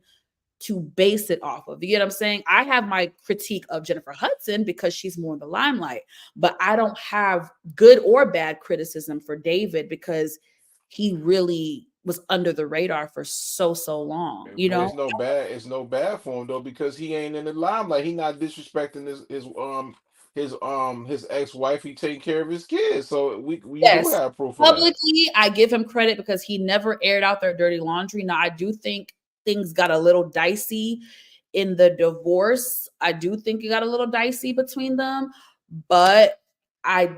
to base it off of. You get what I'm saying? I have my critique of Jennifer Hudson because she's more in the limelight, but I don't have good or bad criticism for David because he really was under the radar for so long. You know, it's no bad for him though because he ain't in the limelight. He not disrespecting his ex-wife. He taking care of his kids, so we do have proof. Publicly, I give him credit because he never aired out their dirty laundry. Now, I do think things got a little dicey in the divorce. I do think it got a little dicey between them, but I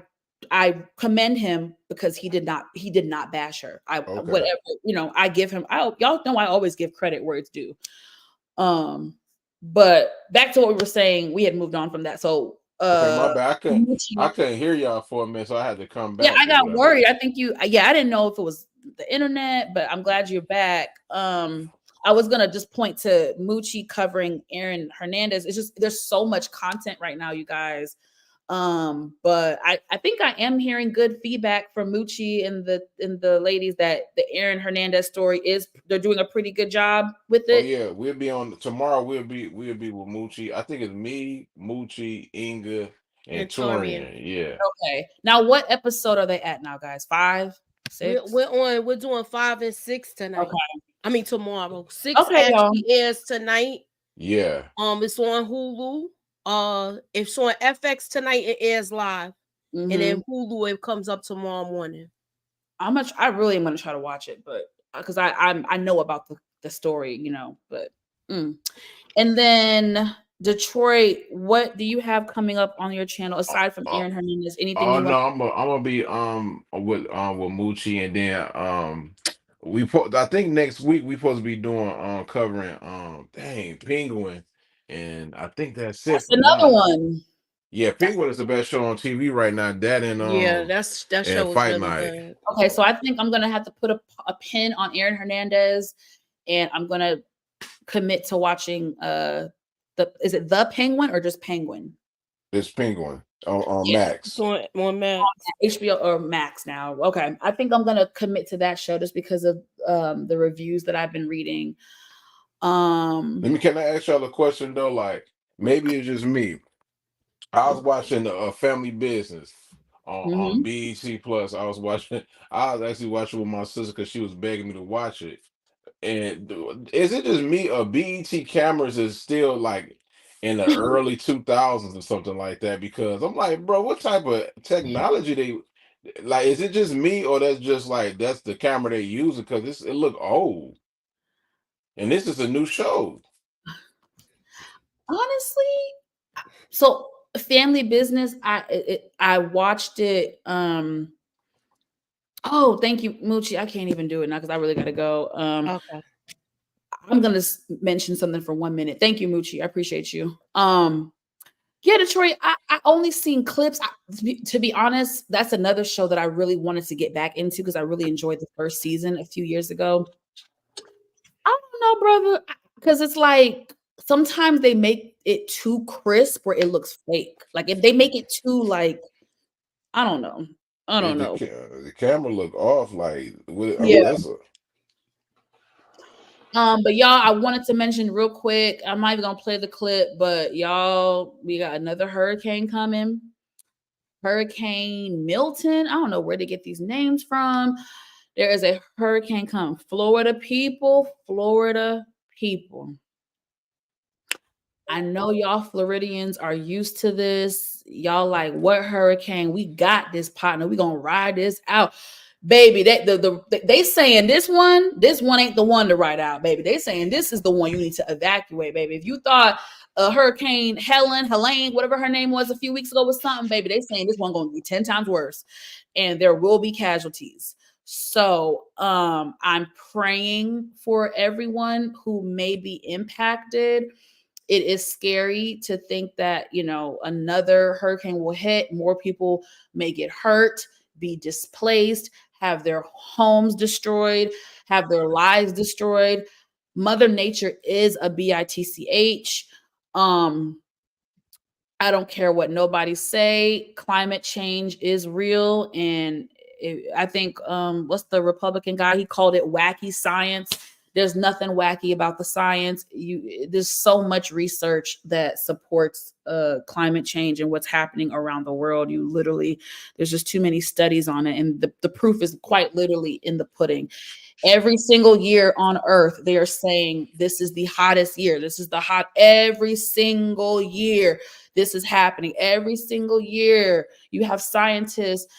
commend him because he did not bash her. Whatever, you know, I give him, y'all know I always give credit where it's due. But back to what we were saying, we had moved on from that. So my bad. I couldn't hear y'all for a minute, so I had to come back. Yeah, I got worried. I think I didn't know if it was the internet, but I'm glad you're back. I was gonna just point to Moochie covering Aaron Hernandez. It's just there's so much content right now, you guys. But I think I am hearing good feedback from Moochie and the ladies that the Aaron Hernandez story they're doing a pretty good job with it. Oh yeah, we'll be on tomorrow. We'll be with Moochie. I think it's me, Moochie, Inga, and Torian. Yeah. Okay. Now, what episode are they at now, guys? 5, 6? We're doing 5 and 6 tonight. Okay. I mean tomorrow. 6 actually airs tonight. Yeah. It's on Hulu. it's on FX tonight. It airs live, and then Hulu it comes up tomorrow morning. I really am gonna try to watch it, but because I know about the story, you know, but and then Detroit, what do you have coming up on your channel aside from Aaron Hernandez? Anything you no, want? I'm gonna be with Moochie, and then I think next week we supposed to be doing covering Penguin, and I think that's it. That's another one. Yeah, Penguin is the best show on TV right now. That and that show was Fight really Night. good. Okay, so I think I'm gonna have to put a pin on Aaron Hernandez, and I'm gonna commit to watching is it The Penguin or just Penguin? It's Penguin on Max. On Max. HBO or Max now. Okay. I think I'm gonna commit to that show just because of the reviews that I've been reading. Can I ask y'all a question though? Like, maybe it's just me. I was watching Family Business on BET Plus. I was actually watching with my sister because she was begging me to watch it. And is it just me or BET cameras is still like in the early 2000s or something like that? Because I'm like, bro, what type of technology they like? Is it just me or that's just like that's the camera they using? Because it look old, and this is a new show. Honestly, so Family Business, I watched it. Oh, thank you, Moochie. I can't even do it now because I really gotta go. Okay. I'm gonna mention something for 1 minute. Thank you, Moochie. I appreciate you. Yeah, Detroit. I only seen clips. To be honest, that's another show that I really wanted to get back into because I really enjoyed the first season a few years ago. I don't know, brother, because it's like sometimes they make it too crisp where it looks fake. Like if they make it too like, I don't know. The camera look off. Like, but y'all, I wanted to mention real quick. I'm not even gonna play the clip, but y'all, we got another hurricane coming. Hurricane Milton. I don't know where to get these names from. There is a hurricane coming. Florida people. I know y'all Floridians are used to this. Y'all like, what hurricane? We got this, partner. We gonna ride this out. Baby, they saying this one ain't the one to ride out, baby. They saying this is the one you need to evacuate, baby. If you thought Hurricane Helene, whatever her name was a few weeks ago was something, baby, they saying this one gonna be 10 times worse, and there will be casualties. So I'm praying for everyone who may be impacted. It is scary to think that, you know, another hurricane will hit, more people may get hurt, be displaced, have their homes destroyed, have their lives destroyed. Mother Nature is a bitch. I don't care what nobody say. Climate change is real. And I think, what's the Republican guy? He called it wacky science. There's nothing wacky about the science. There's so much research that supports climate change and what's happening around the world. There's just too many studies on it. And the proof is quite literally in the pudding. Every single year on Earth, they are saying this is the hottest year. Every single year. This is happening every single year. You have scientists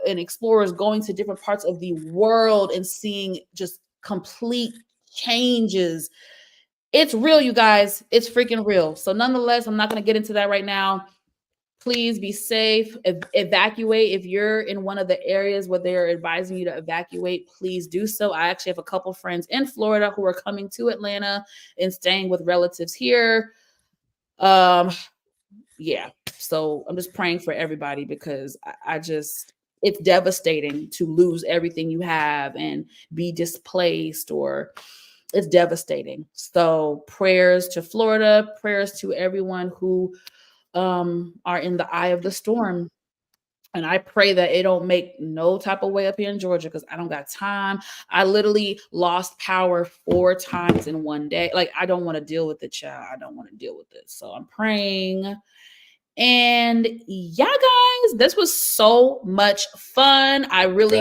and explorers going to different parts of the world and seeing just complete changes. It's real, you guys. It's freaking real. So nonetheless, I'm not going to get into that right now. Please be safe. Evacuate. If you're in one of the areas where they're advising you to evacuate, please do so. I actually have a couple friends in Florida who are coming to Atlanta and staying with relatives here. Yeah. So I'm just praying for everybody because it's devastating to lose everything you have and be displaced, or it's devastating. So prayers to Florida, prayers to everyone who are in the eye of the storm. And I pray that it don't make no type of way up here in Georgia because I don't got time. I literally lost power 4 times in one day. Like, I don't want to deal with it, child. I don't want to deal with it. So I'm praying. And yeah, guys, this was so much fun. I really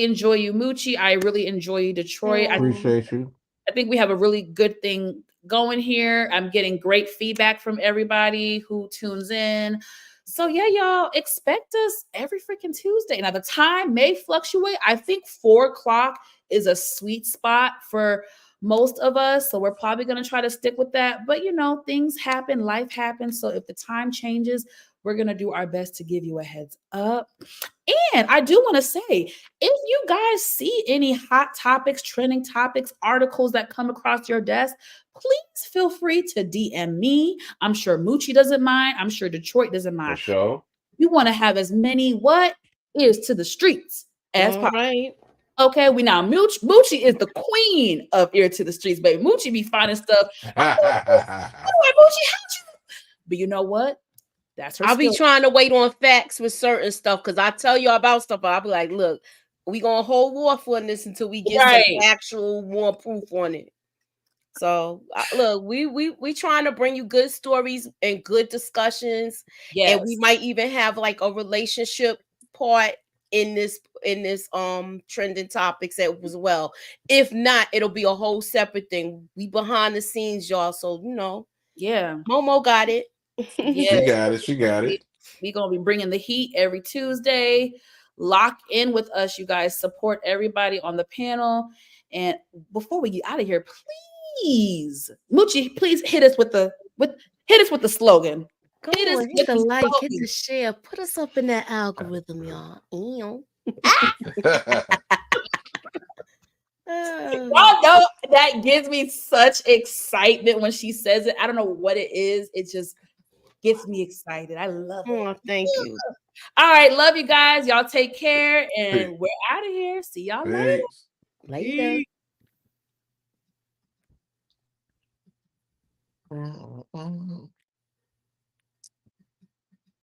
enjoy you, Moochie. I really enjoy you, Detroit. I appreciate you. I think we have a really good thing going here. I'm getting great feedback from everybody who tunes in. So yeah, y'all expect us every freaking Tuesday. Now the time may fluctuate. I think 4 o'clock is a sweet spot for most of us. So we're probably going to try to stick with that. But things happen, life happens. So if the time changes, we're going to do our best to give you a heads up. And I do want to say, if you guys see any hot topics, trending topics, articles that come across your desk, please feel free to DM me. I'm sure Moochie doesn't mind. I'm sure Detroit doesn't mind. For sure. You want to have as many ears to the streets as possible. Right. Okay, Moochie is the queen of ear to the streets, baby. Moochie be finding stuff. Moochie, but you know what? That's her. I'll be trying to wait on facts with certain stuff because I tell you about stuff, but I'll be like, look, we gonna hold off on this until we get some actual more proof on it. So look, we trying to bring you good stories and good discussions. Yes. And we might even have like a relationship part in this trending topics as well. If not, it'll be a whole separate thing. We behind the scenes, y'all. So yeah, Momo got it. Yeah, she got it. We're gonna be bringing the heat every Tuesday. Lock in with us, you guys. Support everybody on the panel. And before we get out of here, please, Moochie, please hit us with the slogan. Hit the like, hit the share, put us up in that algorithm, y'all. Y'all know that gives me such excitement when she says it. I don't know what it is. It just gets me excited. I love it. Oh, thank you. All right, love you guys. Y'all take care, and we're out of here. See y'all later. Later.